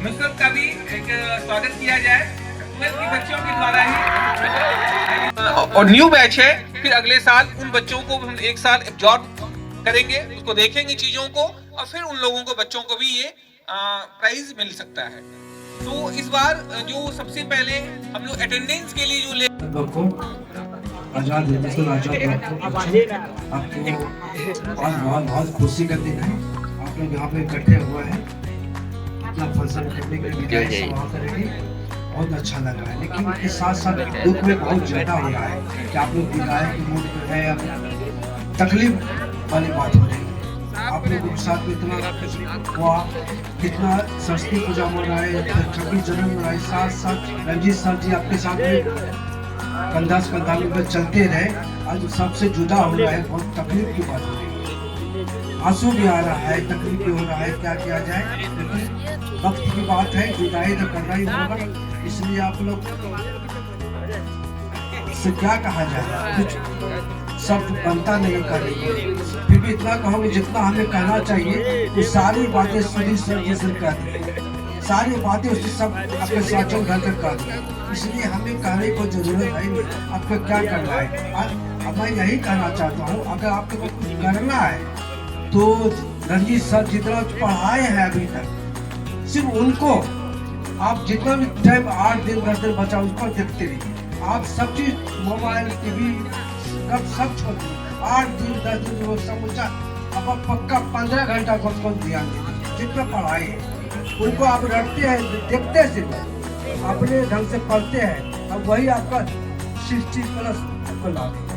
नुसरत का भी एक स्वागत किया जाए, बच्चों के द्वारा ही और न्यू बैच है, फिर अगले साल उन बच्चों को हम एक साल एब्जॉर्ब करेंगे, उसको देखेंगे चीजों को, और फिर उन लोगों को बच्चों को भी ये प्राइज मिल सकता है। तो इस बार जो सबसे पहले हम लोग अटेंडेंस के लिए जो ले आजाद आपको आज बहुत खुशी का दिन है। आप लोग यहाँ पे इकट्ठे हुए हैं अपना फंक्शन करने के लिए, बहुत अच्छा लग रहा है, लेकिन इसके साथ साथ दुख में बहुत ज्यादा हो रहा है कि आप लोग विदाई के मूड पे है, तकलीफ वाली बात हो रही है। आप लोगों के साथ में इतना हुआ, कितना सरस्वती पूजा हो रहा है, 26 जनवरी हो रहा है, साथ साथ रंजीत सर जी आपके साथ में कंधा से कंधा में चलते रहे, आज सबसे जुदा हो रहा है, बहुत तकलीफ की बात हो रही है, आंसू भी आ रहा है, तकलीफ भी हो रहा है, क्या किया जाए, क्योंकि वक्त की बात है, जुदाई तो करना ही होगा। इसलिए आप लोग से क्या कहा जाए, कुछ सब बनता नहीं करेंगे, फिर भी इतना कहूँगी जितना हमें कहना चाहिए, तो सारी बातें सुनी सर जैसे कह दी, सारी बातें उससे सब अपने साचों घर कर कर दी, इसलिए हमें कहने को जरूरत है नहीं, आपको क्या करना है। अब मैं यही कहना चाहता हूँ, अगर आपको कुछ करना है तो रंजीत सर जितना पढ़ाए हैं अभी तक, सिर्फ उनको आप जितना भी टाइम 8 दिन 10 दिन बचा उसको देखते रहिए। आप सब चीज मोबाइल टीवी सब छोड़ दीजिए, 8 दिन 10 दिन वो समूचा अब पक्का 15 घंटा को ध्यान दीजिए, जितना पढ़ाई है उनको आप रटते हैं, देखते हैं, सिर्फ अपने ढंग से पढ़ते हैं, अब वही आपका 60+ आपको ला देगा।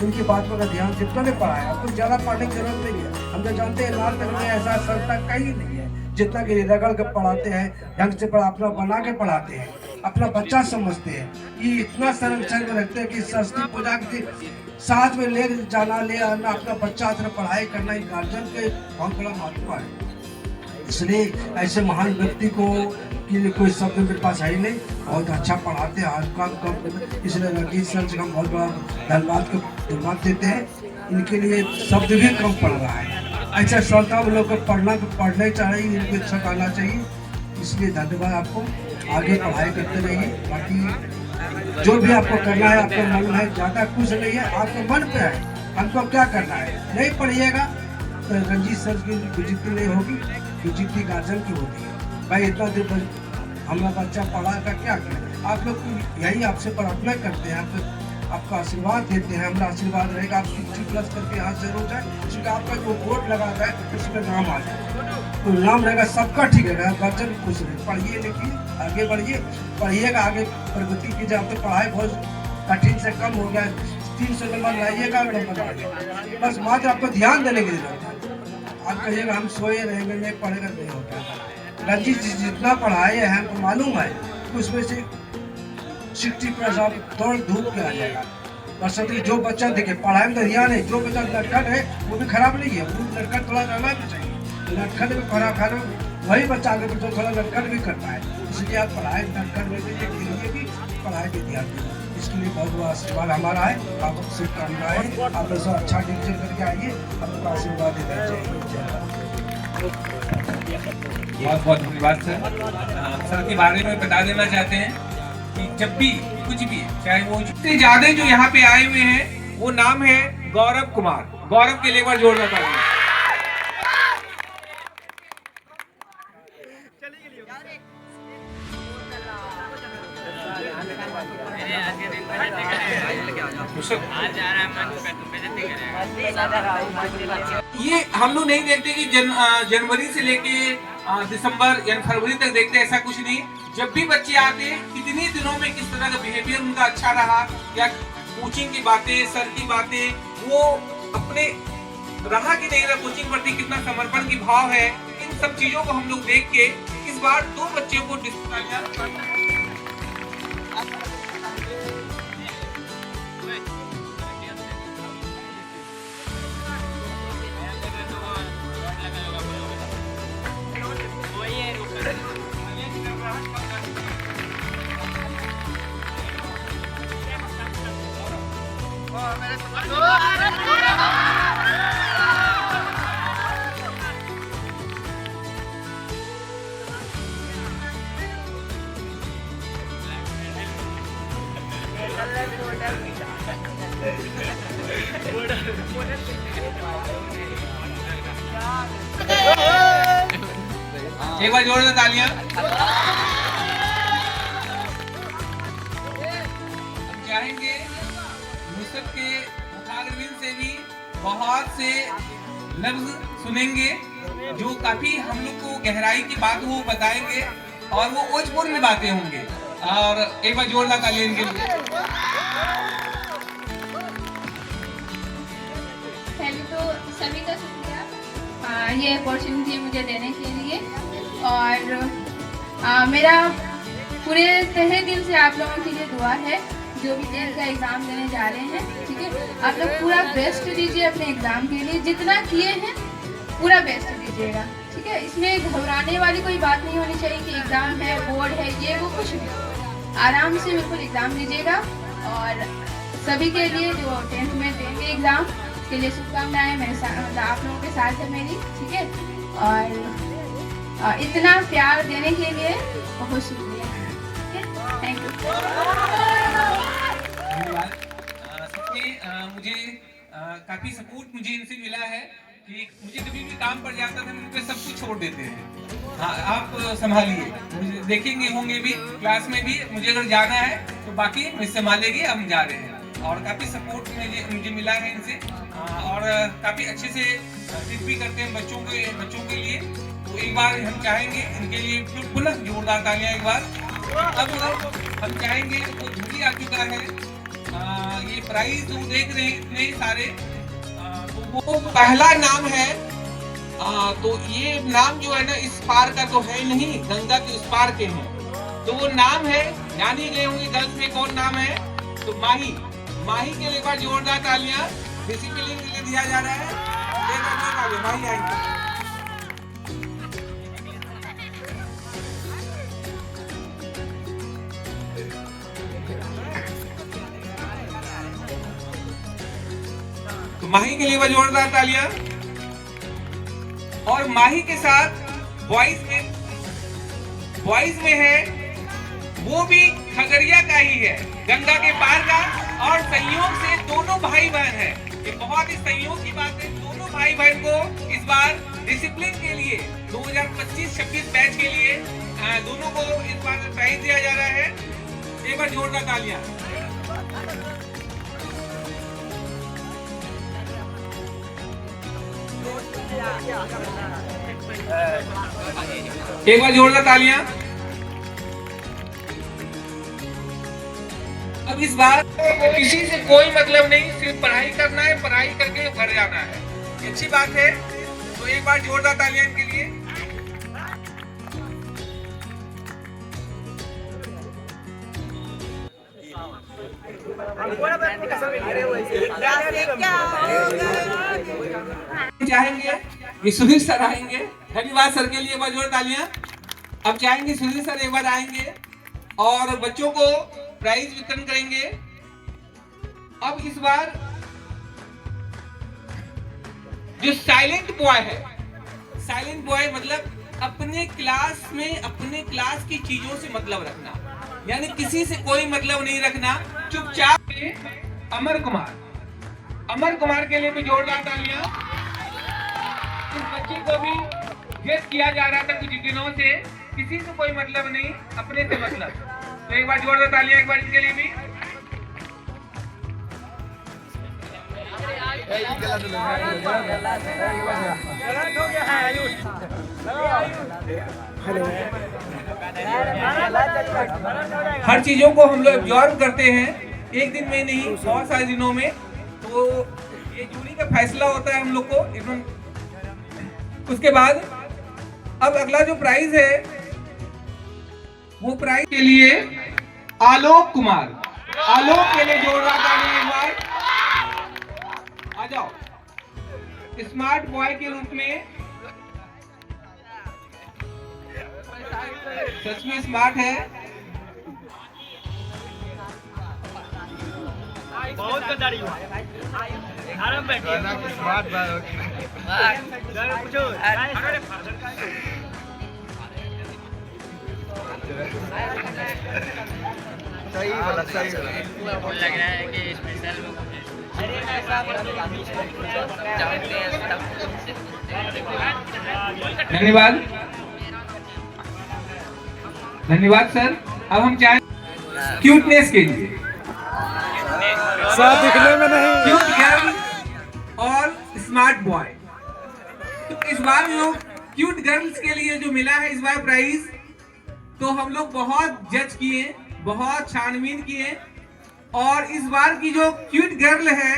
उनकी बात पर ध्यान जितना ने पढ़ा है, आपको ज़्यादा पढ़ने की जरूरत नहीं है। हम तो जानते हैं लाल तक में ऐसा संस्था कहीं नहीं है, जितना कि रगड़ के पढ़ाते हैं, ढंग से अपना बना के पढ़ाते हैं, अपना बच्चा समझते हैं, ये इतना संरक्षण में रखते हैं कि सरस्वती पूजा के दिन साथ में ले जाना, ले आना, अपना बच्चा पढ़ाई करना, गार्जियन के बहुत बड़ा महत्व है। इसलिए ऐसे महान व्यक्ति को के लिए कोई शब्द मेरे पास है ही नहीं, बहुत अच्छा पढ़ाते हैं, आज कम इसलिए रंजीत सर जी का बहुत बड़ा धन्यवाद देते हैं। इनके लिए शब्द भी कम पड़ रहा है, ऐसा श्रोता लोग को पढ़ना चाहिए, इनको अच्छा करना चाहिए, इसलिए धन्यवाद। आपको आगे पढ़ाई करते रहिए, बाकी जो भी आपको करना है आपका मन है, ज़्यादा कुछ नहीं है, आपके मन पे है हमको क्या करना है। नहीं पढ़िएगा तो रंजीत सर की बेइज्जती नहीं होगी, बेइज्जती गार्जियन की होती है। भाई इतना दिन हमारा बच्चा पढ़ा का क्या किया, आप लोग यही आपसे प्रार्थना करते हैं, आपका आशीर्वाद देते हैं। हमारा आशीर्वाद रहेगा आप 60+ करके यहाँ जरूर जाए, क्योंकि आपका जो वोट लगाता है उसमें नाम आ जाए, तो नाम रहेगा सबका ठीक है। बच्चे भी खुश रहे, पढ़िए लिखिए, आगे बढ़िए, पढ़िएगा, आगे प्रगति कीजिए। अब तो पढ़ाई बहुत कठिन से कम हो गया, 300 नंबर लाइएगा, नंबर आइएगा, बस मात्र आपको ध्यान देने की जरूरत है। आप कहिएगा हम सोए रहेंगे, नहीं पढ़ेगा नहीं होता। रंजीत जी जितना पढ़ाए हैं हमको मालूम है, उसमें से 60+ आप दौड़ धूप के आ जाएगा। बस जो बच्चा देखिए पढ़ाई में ध्यान है, जो बच्चा लटकन है वो भी खराब नहीं है, वो लटकन थोड़ा रहना भी चाहिए। लटकन में खड़ा वही बच्चा आगे तो थोड़ा लटकन भी करता है, इसलिए आप पढ़ाई लटकन में भी पढ़ाई पे ध्यान दें। इसके लिए बहुत बड़ा आशीर्वाद हमारा है, आपको शुभकामनाएं। आप लोग अच्छा डिवीजन करके आइए, आपको आशीर्वाद देते बहुत बहुत धन्यवाद सर। सर के बारे में बता देना चाहते हैं कि जब भी कुछ भी चाहे वो जितने ज्यादा जो यहाँ पे आए हुए हैं, वो नाम है गौरव कुमार। गौरव के लिए एक बार जोरदार तालियां। ये हम लोग नहीं देखते कि जनवरी से लेके दिसंबर या फरवरी तक देखते, ऐसा कुछ नहीं। जब भी बच्चे आते हैं कितने दिनों में किस तरह का बिहेवियर उनका अच्छा रहा, या कोचिंग की बातें, सर की बातें, वो अपने रहा कि नहीं रहा, कोचिंग प्रति कितना समर्पण की भाव है, इन सब चीजों को हम लोग देख के इस बार 2 बच्चों को एक बार जोरदार तालियां। हम चाहेंगे यूसुफ के मुखारबिन से भी बहुत से लफ्ज सुनेंगे, जो काफी हम लोग को गहराई की बात वो बताएंगे और वो ओजपूर्ण बातें होंगे। और एक बार जोरदार तालियां इनके लिए। पहले तो सभी का शुक्रिया ये अपॉर्चुनिटी मुझे देने के लिए, और मेरा पूरे तहे दिल से आप लोगों के लिए दुआ है, जो भी 10th का एग्ज़ाम देने जा रहे हैं, ठीक है, आप लोग पूरा बेस्ट दीजिए अपने एग्ज़ाम के लिए, जितना किए हैं पूरा बेस्ट दीजिएगा, ठीक है। इसमें घबराने वाली कोई बात नहीं होनी चाहिए कि एग्ज़ाम है, बोर्ड है, ये वो कुछ नहीं, आराम से बिल्कुल एग्ज़ाम दीजिएगा। और सभी के लिए जो 10th में देंगे एग्ज़ाम, के लिए शुभकामनाएं मेरे साथ, आप लोगों के साथ है मेरी, ठीक है। और इतना प्यार देने के लिए बहुत शुक्रिया, थैंक यू। मुझे काफी सपोर्ट मुझे इनसे मिला है कि मुझे कभी भी काम पड़ जाता था, मुझे सब कुछ छोड़ देते हैं। हाँ, आप संभालिए, मुझे देखेंगे होंगे भी क्लास में भी, मुझे अगर जाना है तो बाकी मुझे संभालेंगे, हम जा रहे हैं। और काफ़ी सपोर्ट मुझे मिला है इनसे, और काफ़ी अच्छे से ट्रीट भी करते हैं बच्चों के लिए। तो एक बार हम चाहेंगे इनके लिए फिर पुनः जोरदार तालियां एक बार। अब हम चाहेंगे, वो झूठी आ चुका है, ये प्राइज जो देख रहे हैं इतने सारे, तो वो पहला नाम है। तो ये नाम जो है ना, इस पार का तो है नहीं, गंगा के उस पार के हैं। तो वो नाम है, जान ही गए होंगे गर्ल्स में कौन नाम है, तो माही। माही के लिए एक बार जोरदार तालियां डिसिप्लिन के लिए दिया जा रहा है। माही आएंगे। तो माही के लिए वह जोरदार तालियां। और माही के साथ बॉयज में है, वो भी खगड़िया का ही है, गंगा के पार का, और संयोग से दोनों भाई बहन है। ये बहुत ही संयोग की बात है, दोनों भाई बहन को इस बार डिसिप्लिन के लिए 2025-26 बैच के लिए दोनों को इस बार प्राइज दिया जा रहा है। एक बार जोरदार तालियां। एक बार जोरदार तालियां। अब इस बार किसी से कोई मतलब नहीं, सिर्फ पढ़ाई करना है, पढ़ाई करके घर जाना है। ये अच्छी बात है, तो एक बार जोरदार तालियां इनके लिए। चाहेंगे कि सुधीर सर आएंगे। धन्यवाद सर के लिए, एक बार जोरदार तालियां। अब चाहेंगे सुधीर सर एक बार आएंगे और बच्चों को प्राइज वितरण करेंगे। अब इस बार जो साइलेंट बॉय है, साइलेंट बॉय मतलब अपने क्लास में अपने क्लास की चीजों से मतलब रखना, यानी किसी से कोई मतलब नहीं रखना, चुपचाप। अमर कुमार, अमर कुमार के लिए भी जोरदार तालियां। इस बच्चे को भी गेस किया जा रहा था कुछ दिनों से, किसी से कोई मतलब नहीं, अपने से मतलब। तो एक बार जोरदार तालियां एक बार इनके लिए भी। हर चीजों को हम लोग एब्जॉर्व करते हैं, एक दिन में नहीं, बहुत सारे दिनों में। तो ये जूरी का फैसला होता है हम लोग को एकदम। उसके बाद अब अगला जो प्राइज है, वो प्राइज के लिए आलोक कुमार, आलोक के लिए जोरदार तालियां एक बार। आ जाओ। स्मार्ट बॉय के रूप में, सच में स्मार्ट है, बहुत गदारी हुआ। आराम बैठिए। स्मार्ट बॉय पूछो। सही बोला, सही बोला। लग रहा है कि स्पेशल धन्यवाद, धन्यवाद सर। अब हम चाहें क्यूटनेस के लिए, सर दिखने में नहीं, क्यूट गर्ल और स्मार्ट बॉय। तो इस बार जो क्यूट गर्ल्स के लिए जो मिला है इस बार प्राइज, तो हम लोग बहुत जज किए, बहुत छानबीन किए, और इस बार की जो क्यूट गर्ल है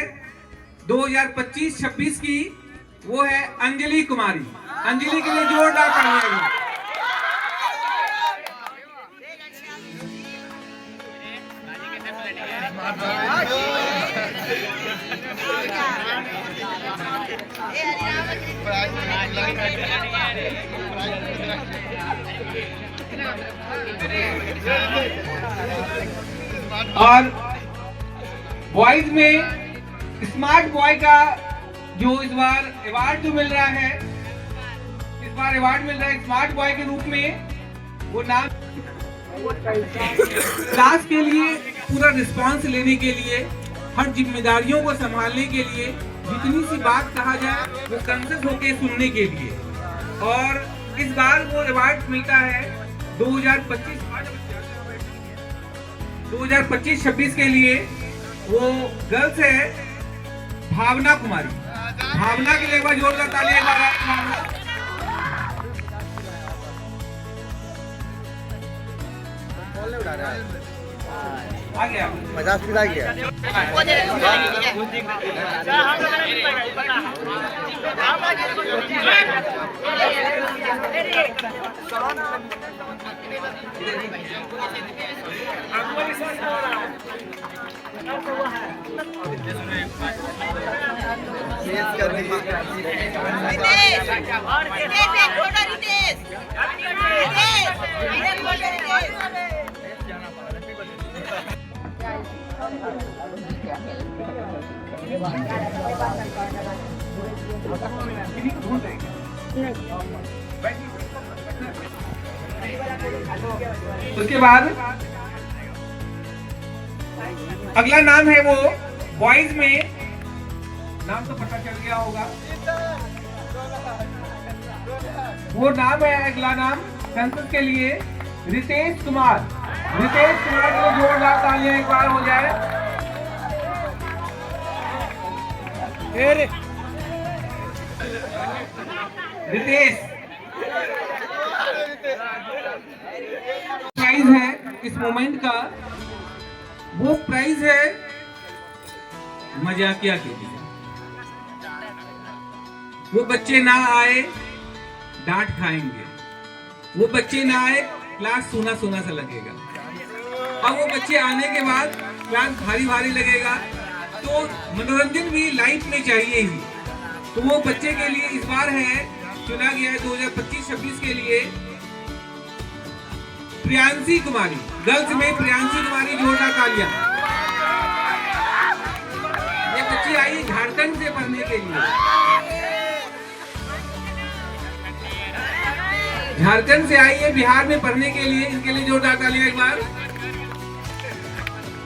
2025-26 की, वो है अंजलि कुमारी। अंजलि के लिए जोरदार तालियां। और बॉयज में स्मार्ट बॉय का जो इस बार अवार्ड जो मिल रहा है, इस बार अवार्ड मिल रहा है स्मार्ट बॉय के रूप में। वो नाम क्लास के लिए पूरा रिस्पांस लेने के लिए, हर जिम्मेदारियों को संभालने के लिए, जितनी सी बात कहा जाए वो कंसिस होके सुनने के लिए। और इस बार वो अवार्ड मिलता है 2025-26 के लिए। वो गर्ल्स है भावना कुमारी। भावना के लिए एक बार जोरदार तालियां। आ गया, 50 पिला गया। उसके बाद अगला नाम है, वो बॉयज में नाम तो पता चल गया होगा, वो नाम है, अगला नाम संसद के लिए रितेश कुमार। रितेश कुमार को जोरदार तालियां एक बार हो जाए। रितेश। प्राइज है इस मोमेंट का, वो प्राइज है मजाकिया के लिए। वो बच्चे ना आए डांट खाएंगे, वो बच्चे ना आए क्लास सुना सुना सा लगेगा, अब वो बच्चे आने के बाद क्लास भारी भारी लगेगा। तो मनोरंजन भी लाइफ में चाहिए ही। तो वो बच्चे के लिए इस बार है चुना गया है 2025-26 के लिए प्रियांशी कुमारी, गर्ल्स में प्रियांशी कुमारी, जोरदार तालियां। ये बच्ची आई झारखंड से पढ़ने के लिए, झारखंड से आई है बिहार में पढ़ने के लिए, इनके लिए जोरदार तालियां एक बार।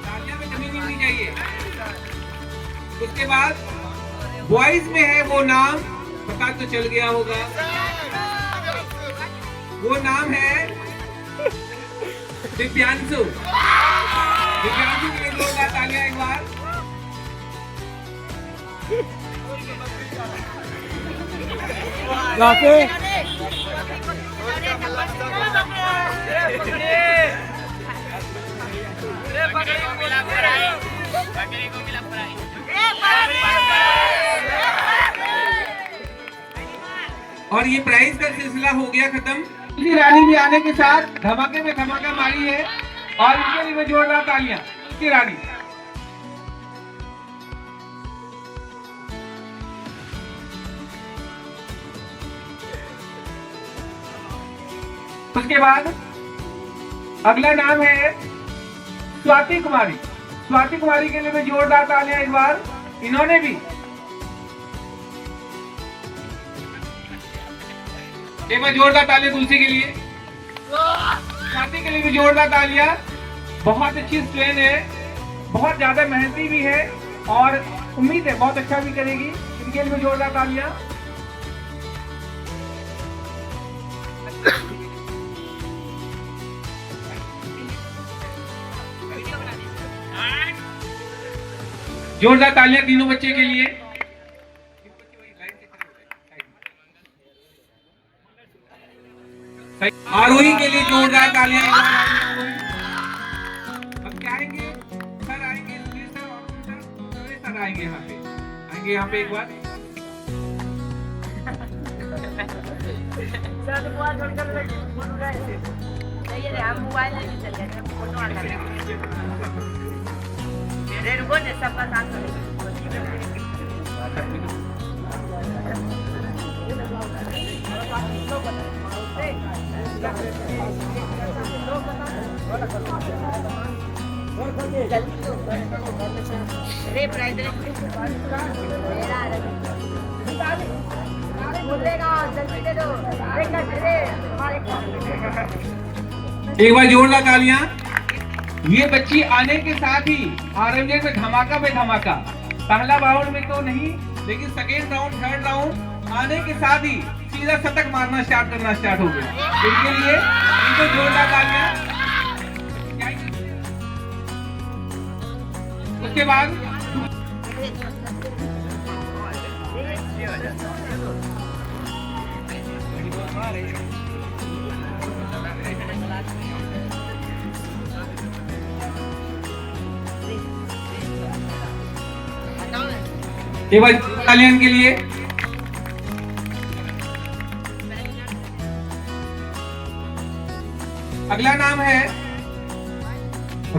तालियां में कमी नहीं होनी चाहिए। उसके बाद बॉयज में है वो नाम, पता तो चल गया होगा, वो नाम है दिव्यांशु। दिव्यांशु के लिए जोरदार तालियां एक बार। और ये प्राइज का सिलसिला हो गया खत्म। तुलसी रानी भी आने के साथ धमाके में धमाका मारी है और इनके लिए जोरदार तालियां। तुलसी रानी उसके बाद अगला नाम है स्वाति कुमारी। स्वाति कुमारी के लिए भी जोरदार तालियां एक बार। इन्होंने भी एक बार जोरदार तालियां तुलसी के लिए, स्वाति के लिए भी जोरदार तालियां। बहुत अच्छी स्टूडेंट है, बहुत ज्यादा मेहनती भी है और उम्मीद है बहुत अच्छा भी करेगी। इनके लिए भी जोरदार तालियां। जोरदार तालियां तीनों बच्चे के लिए। आरोही के लिए जोरदार तालियां। अब क्या आएंगे सर, आएंगे सर आएंगे यहाँ पे, आएंगे यहाँ पे एक बार। एक बार जोरदार तालियां। ये बच्ची आने के साथ ही आरएमजे में धमाका पे धमाका, पहला राउंड में तो नहीं लेकिन सेकेंड राउंड थर्ड राउंड आने के साथ ही सीधा शतक मारना स्टार्ट हो गया। इनके लिए इनको जोरदार तालियां। उसके बाद एक बार तालियां के लिए। अगला नाम है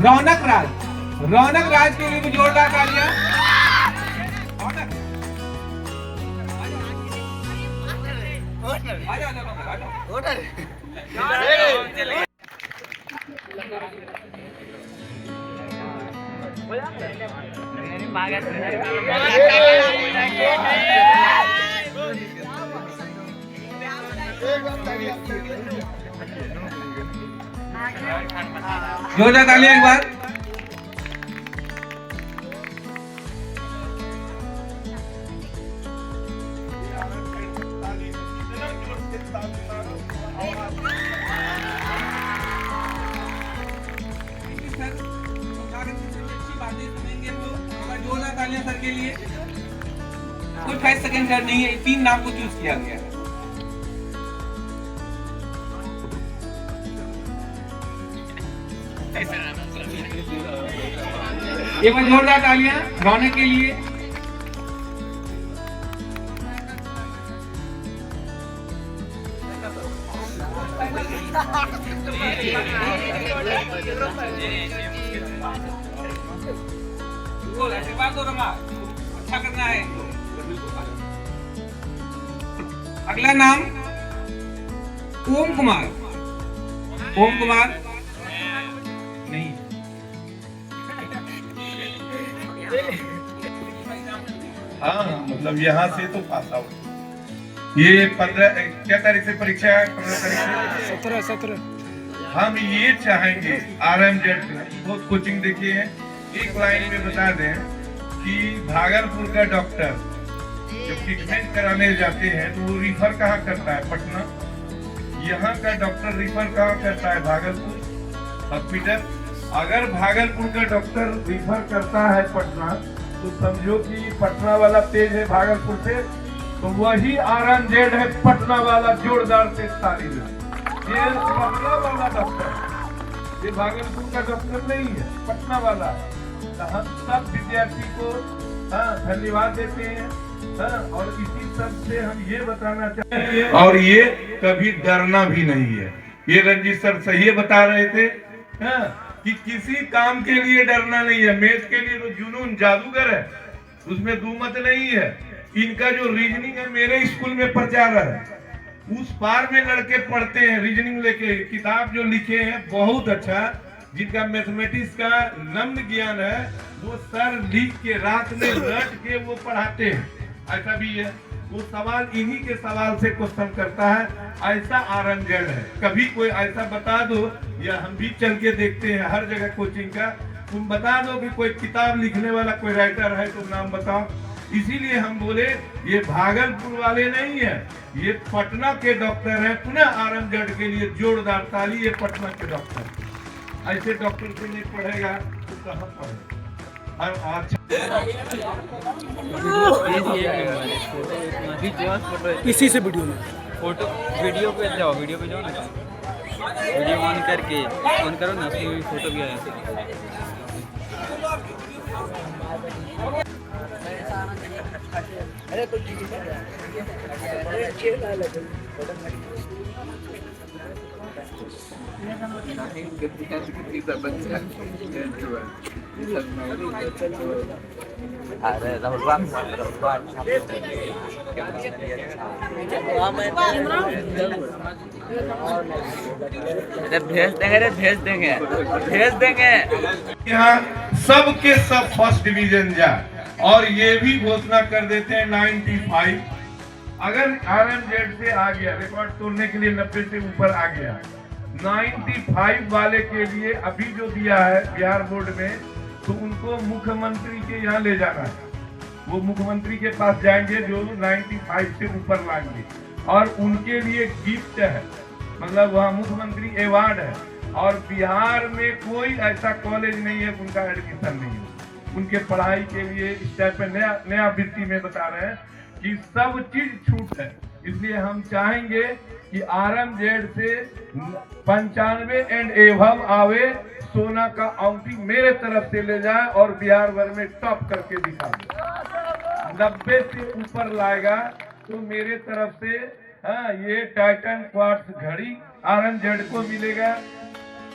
रौनक राज। रौनक राज के लिए भी जोरदार तालियां। जोरदार तालियां एक बार। जोरदार तालियां सर के लिए। कोई फर्स्ट सेकंड थर्ड नहीं है, 3 नाम को चूज किया गया है। एक बार जोरदार तालियां रौनक के लिए। आशीर्वाद दो रमा, अच्छा करना है। अगला नाम ओम कुमार। ओम कुमार नहीं, हाँ मतलब यहाँ से तो पास आउट। ये 15 क्या तारीख से परीक्षा है? 15 तारीख से 17। हम ये चाहेंगे RMZ बहुत कोचिंग देखिए हैं, एक लाइन में बता दें कि भागलपुर का डॉक्टर जब ट्रीटमेंट कराने जाते हैं तो वो रिफर कहाँ करता है? पटना। यहाँ का डॉक्टर रिफर कहाँ करता है? भागलपुर हॉस्पिटल। अगर भागलपुर का डॉक्टर रिफर करता है पटना तो समझो कि पटना वाला तेज है भागलपुर से, तो वही RMZ है पटना वाला जोरदार से ताली में। ये पटना वाला डॉक्टर, ये भागलपुर का डॉक्टर नहीं है, पटना वाला है। तो हम सब विद्यार्थी को धन्यवाद देते हैं और इसी सब से हम ये बताना चाहते हैं, और ये कभी डरना भी नहीं है। ये रंजीत सर सही बता रहे थे कि किसी काम के लिए डरना नहीं है। मैथ के लिए तो जुनून जादूगर है, उसमें दुमत नहीं है। इनका जो रीजनिंग है मेरे स्कूल में प्रचार है, उस पार में लड़के पढ़ते हैं रीजनिंग लेके। किताब जो लिखे हैं बहुत अच्छा, जिनका मैथमेटिक्स का नम्न ज्ञान है वो सर लिख के रात में रट के वो पढ़ाते हैं। ऐसा भी है, वो सवाल इन्हीं के सवाल से क्वेश्चन करता है। ऐसा RMZ है। कभी कोई ऐसा बता दो, या हम भी चल के देखते हैं हर जगह कोचिंग का, तुम बता दो कि कोई किताब लिखने वाला कोई राइटर है तो नाम बताओ। इसीलिए हम बोले ये भागलपुर वाले नहीं है, ये पटना के डॉक्टर है। पुनः RMZ के लिए जोरदार ताली। ये पटना के डॉक्टर, ऐसे डॉक्टर से नहीं पढ़ेगा तो कहाँ पढ़ेगा? इसी से वीडियो में फोटो वीडियो पे जाओ ना, वीडियो ऑन करके ऑन करो ना, उसमें भी फोटो भी आया। अरे कुछ अरे भेज देंगे। यहाँ सबके सब फर्स्ट डिवीजन जाए, और ये भी घोषणा कर देते हैं 95। अगर RMZ से आ गया, रिकॉर्ड तोड़ने के लिए 90 से ऊपर आ गया, 95 वाले के लिए अभी जो दिया है बिहार बोर्ड में, तो उनको मुख्यमंत्री के यहाँ ले जाना है। वो मुख्यमंत्री के पास जाएंगे जो 95 से ऊपर लाएंगे, और उनके लिए गिफ्ट है, मतलब वहाँ मुख्यमंत्री अवार्ड है। और बिहार में कोई ऐसा कॉलेज नहीं है उनका एडमिशन नहीं है। उनके पढ़ाई के लिए इस टाइप पे नया वृत्ति में बता रहे हैं कि सब चीज छूट है। इसलिए हम चाहेंगे कि RMZ से 95 एंड एवं आवे, सोना का अंगूठी मेरे तरफ से ले जाए और बिहार भर में टॉप करके दिखा दे। 90 से ऊपर लाएगा तो मेरे तरफ से ये टाइटन क्वार्ट्स घड़ी RMZ को मिलेगा।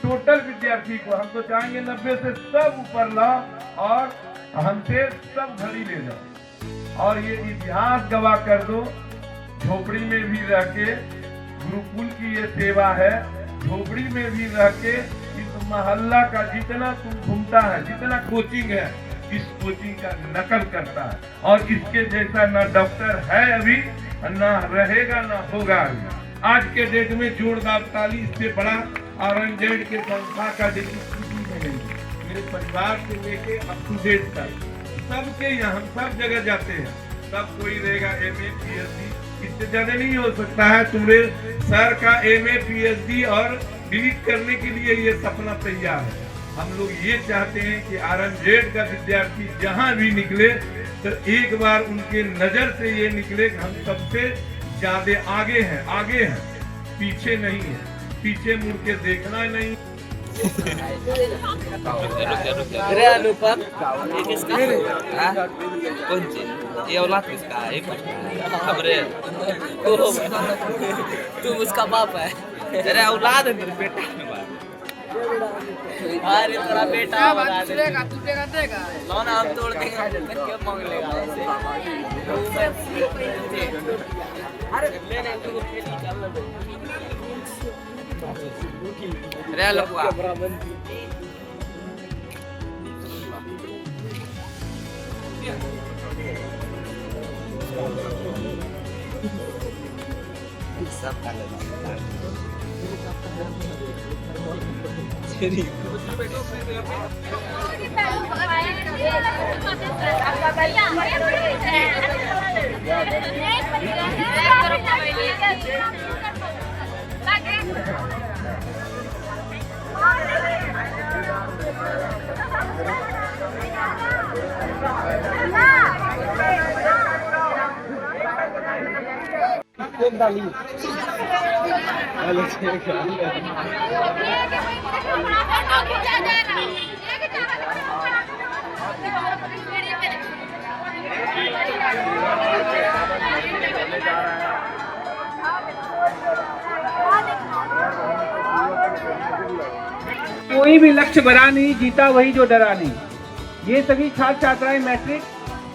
टोटल विद्यार्थी को हम तो चाहेंगे 90 से सब ऊपर लाओ और हमसे सब घड़ी ले जाओ। और ये इतिहास गवाह कर दो, झोपड़ी में भी रह के गुरुकुल की ये सेवा है। झोपड़ी में भी रह के इस मोहल्ला का जितना तुम घूमता है, जितना कोचिंग है, इस कोचिंग का नकल करता है। और इसके जैसा ना डॉक्टर है अभी, ना रहेगा, ना होगा अभी। आज के डेट में जोरदार ताली, इससे बड़ा RMZ के संस्था का नहीं। मेरे परिवार से लेके अप टू डेट तक सबके यहाँ, हम सब जगह जाते हैं, सब कोई रहेगा MA PhD, इससे ज्यादा नहीं हो सकता है। तुम्हारे सर का MA PhD और डिलीट करने के लिए ये सपना तैयार है। हम लोग ये चाहते हैं कि RMZ का विद्यार्थी जहाँ भी निकले तो एक बार उनके नजर से ये निकले कि हम सबसे ज्यादा आगे हैं, पीछे नहीं है, पीछे मुड़ के देखना नहीं। अरे अनुपम ये किसका हाँ? कौन सी ये औलाद किसका है? खबरे तू उसका बाप है। अरे औलाद है तेरे बेटा अरे तेरा बेटा तू देगा लो ना हम तोड़ देंगे क्या मांग लेगा अरे ले ले तू अरे लपुआ सब कर लेना कोई भी लक्ष्य बड़ा नहीं, जीता वही जो डरा नहीं। ये सभी छात्र छात्राएं मैट्रिक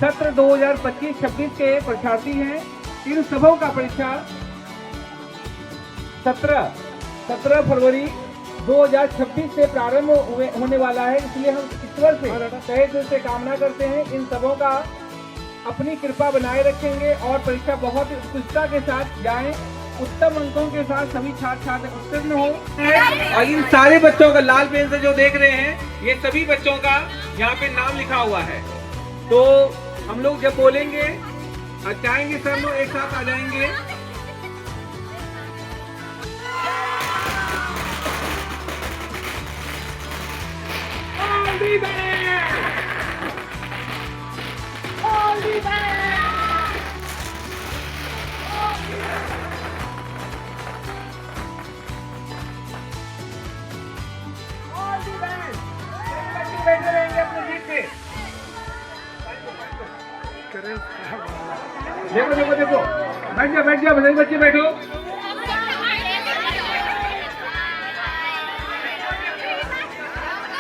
सत्र 2025-26 के परीक्षार्थी हैं। इन सबों का परीक्षा 17 फरवरी 2026 से प्रारंभ होने वाला है। इसलिए हम ईश्वर से तहे दिल से कामना करते हैं इन सबों का अपनी कृपा बनाए रखेंगे और परीक्षा बहुत उत्कृष्टता के साथ जाएं, उत्तम अंकों के साथ सभी छात्र छात्र उत्तीर्ण हो। और इन सारे बच्चों का लाल पेन से जो देख रहे हैं, ये सभी बच्चों का यहाँ पे नाम लिखा हुआ है। तो हम लोग जब बोलेंगे चाहेंगे सब लोग एक साथ आ जाएंगे। बैठे रहेंगे अपने सीट पे। देखो बैठ जाओ सभी बच्चे बैठो।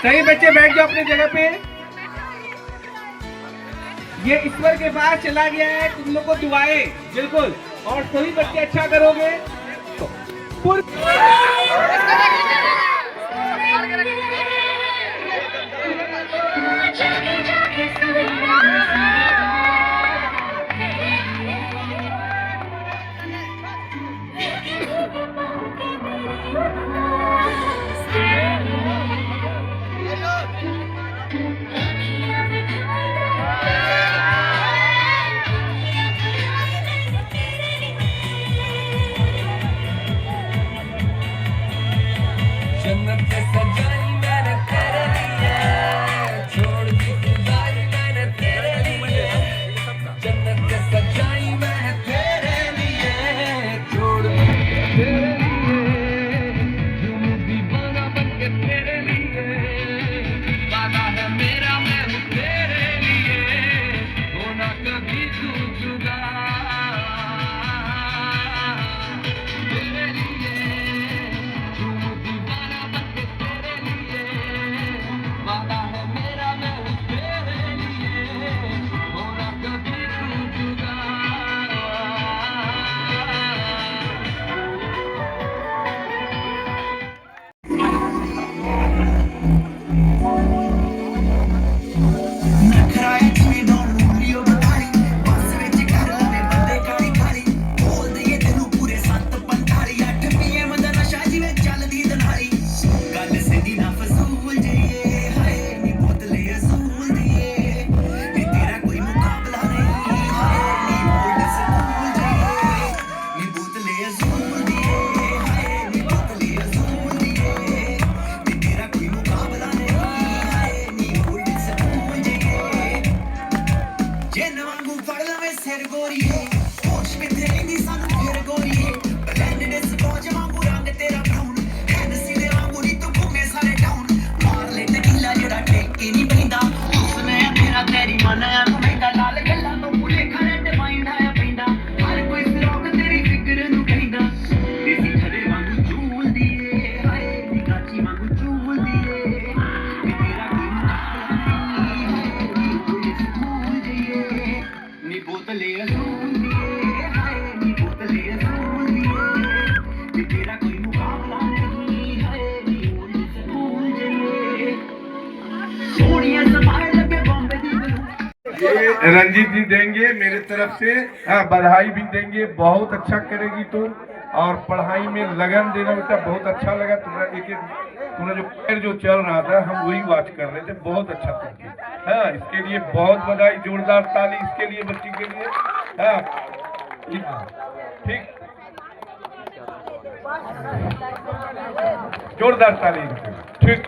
सही बच्चे बैठ जाओ अपनी जगह पे। ये ईश्वर के पास चला गया है तुम लोग को दुआएं, बिल्कुल। और सभी बच्चे अच्छा करोगे रंजीत जी देंगे मेरे तरफ से, हाँ बधाई भी देंगे। बहुत अच्छा करेगी तुम, और पढ़ाई में लगन देना बेटा, बहुत अच्छा लगा तुम्हारा। तुम्हारा जो पैर जो चल रहा था हम वही वाच कर रहे थे, बहुत अच्छा तुमकी। हाँ इसके लिए बहुत बधाई, जोरदार ताली इसके लिए, बच्ची के लिए। हाँ ठीक, जोरदार ताली, ठीक।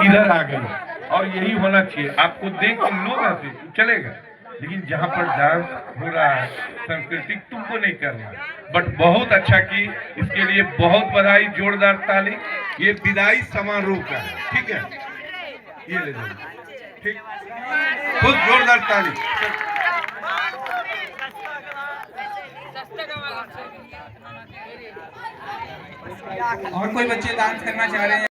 इधर आ गई, और यही होना चाहिए। आपको देख के लोग ऐसे चलेगा, लेकिन जहाँ पर डांस हो रहा है सांस्कृतिक, तुमको नहीं करना। बट बहुत अच्छा की, इसके लिए बहुत बधाई, जोरदार ताली। ये विदाई समारोह का है, ठीक है, ये ले लो, ठीक, बहुत जोरदार ताली। और कोई बच्चे डांस करना चाह रहे हैं?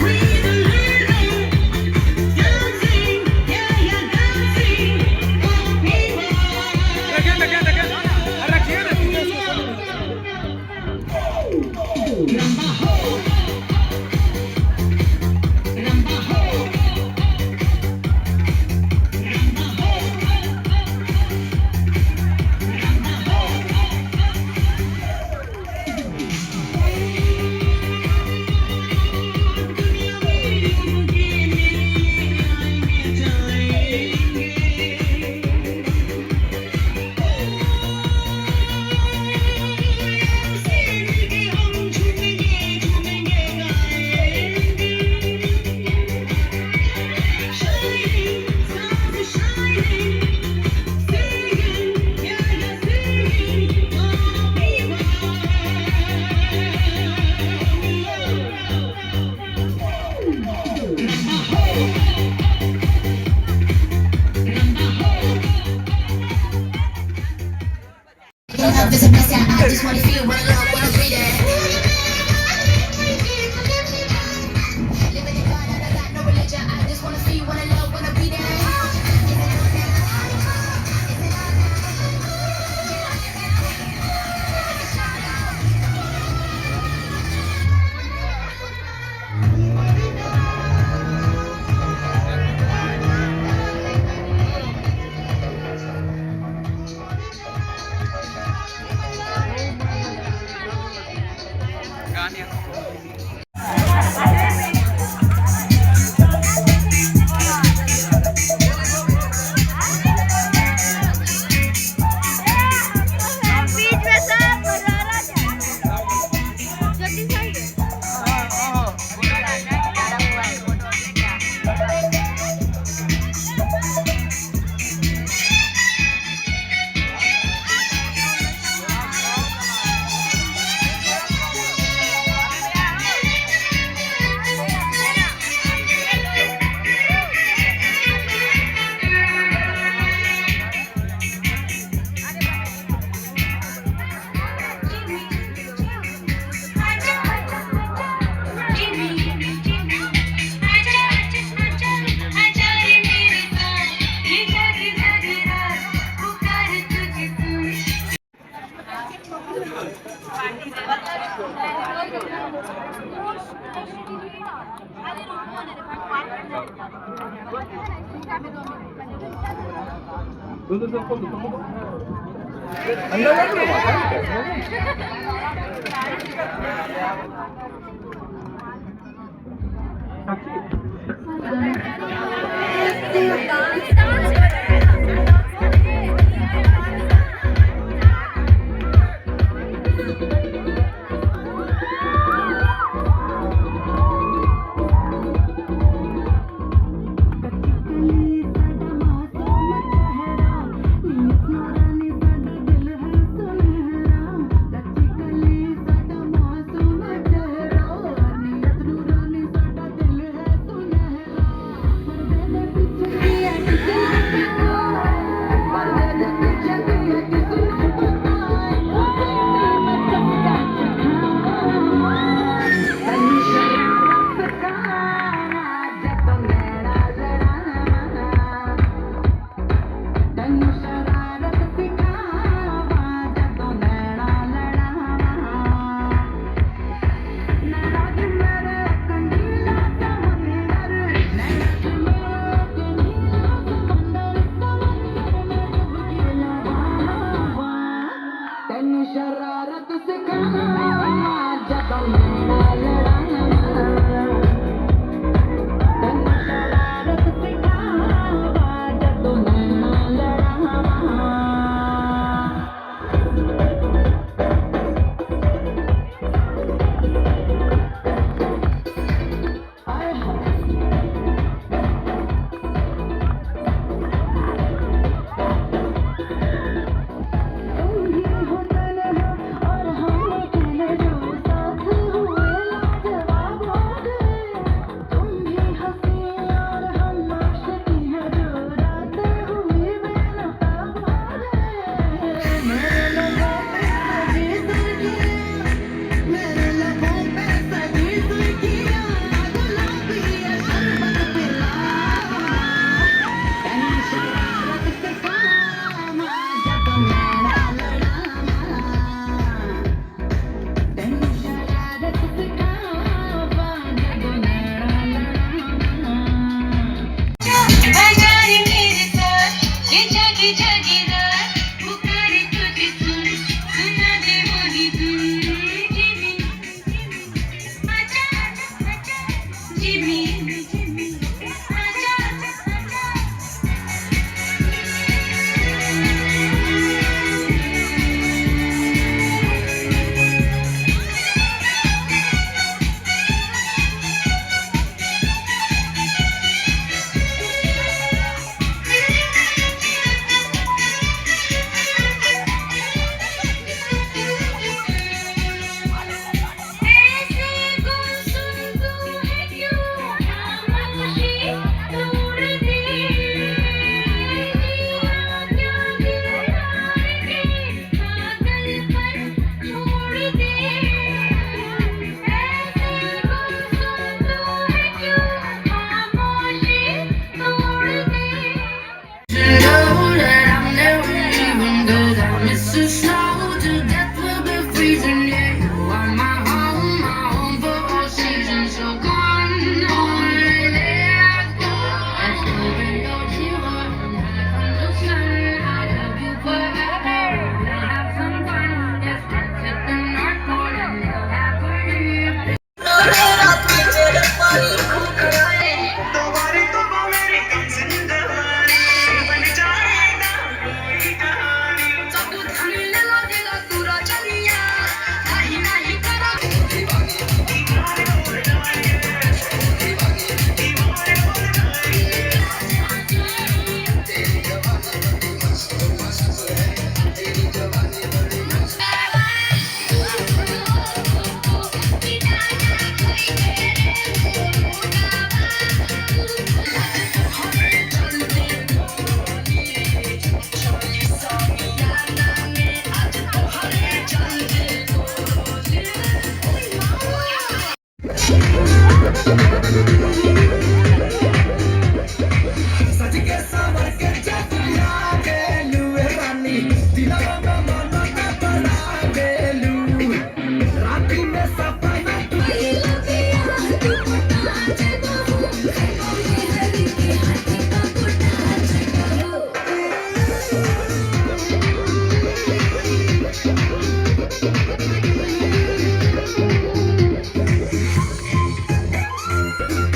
We Oh,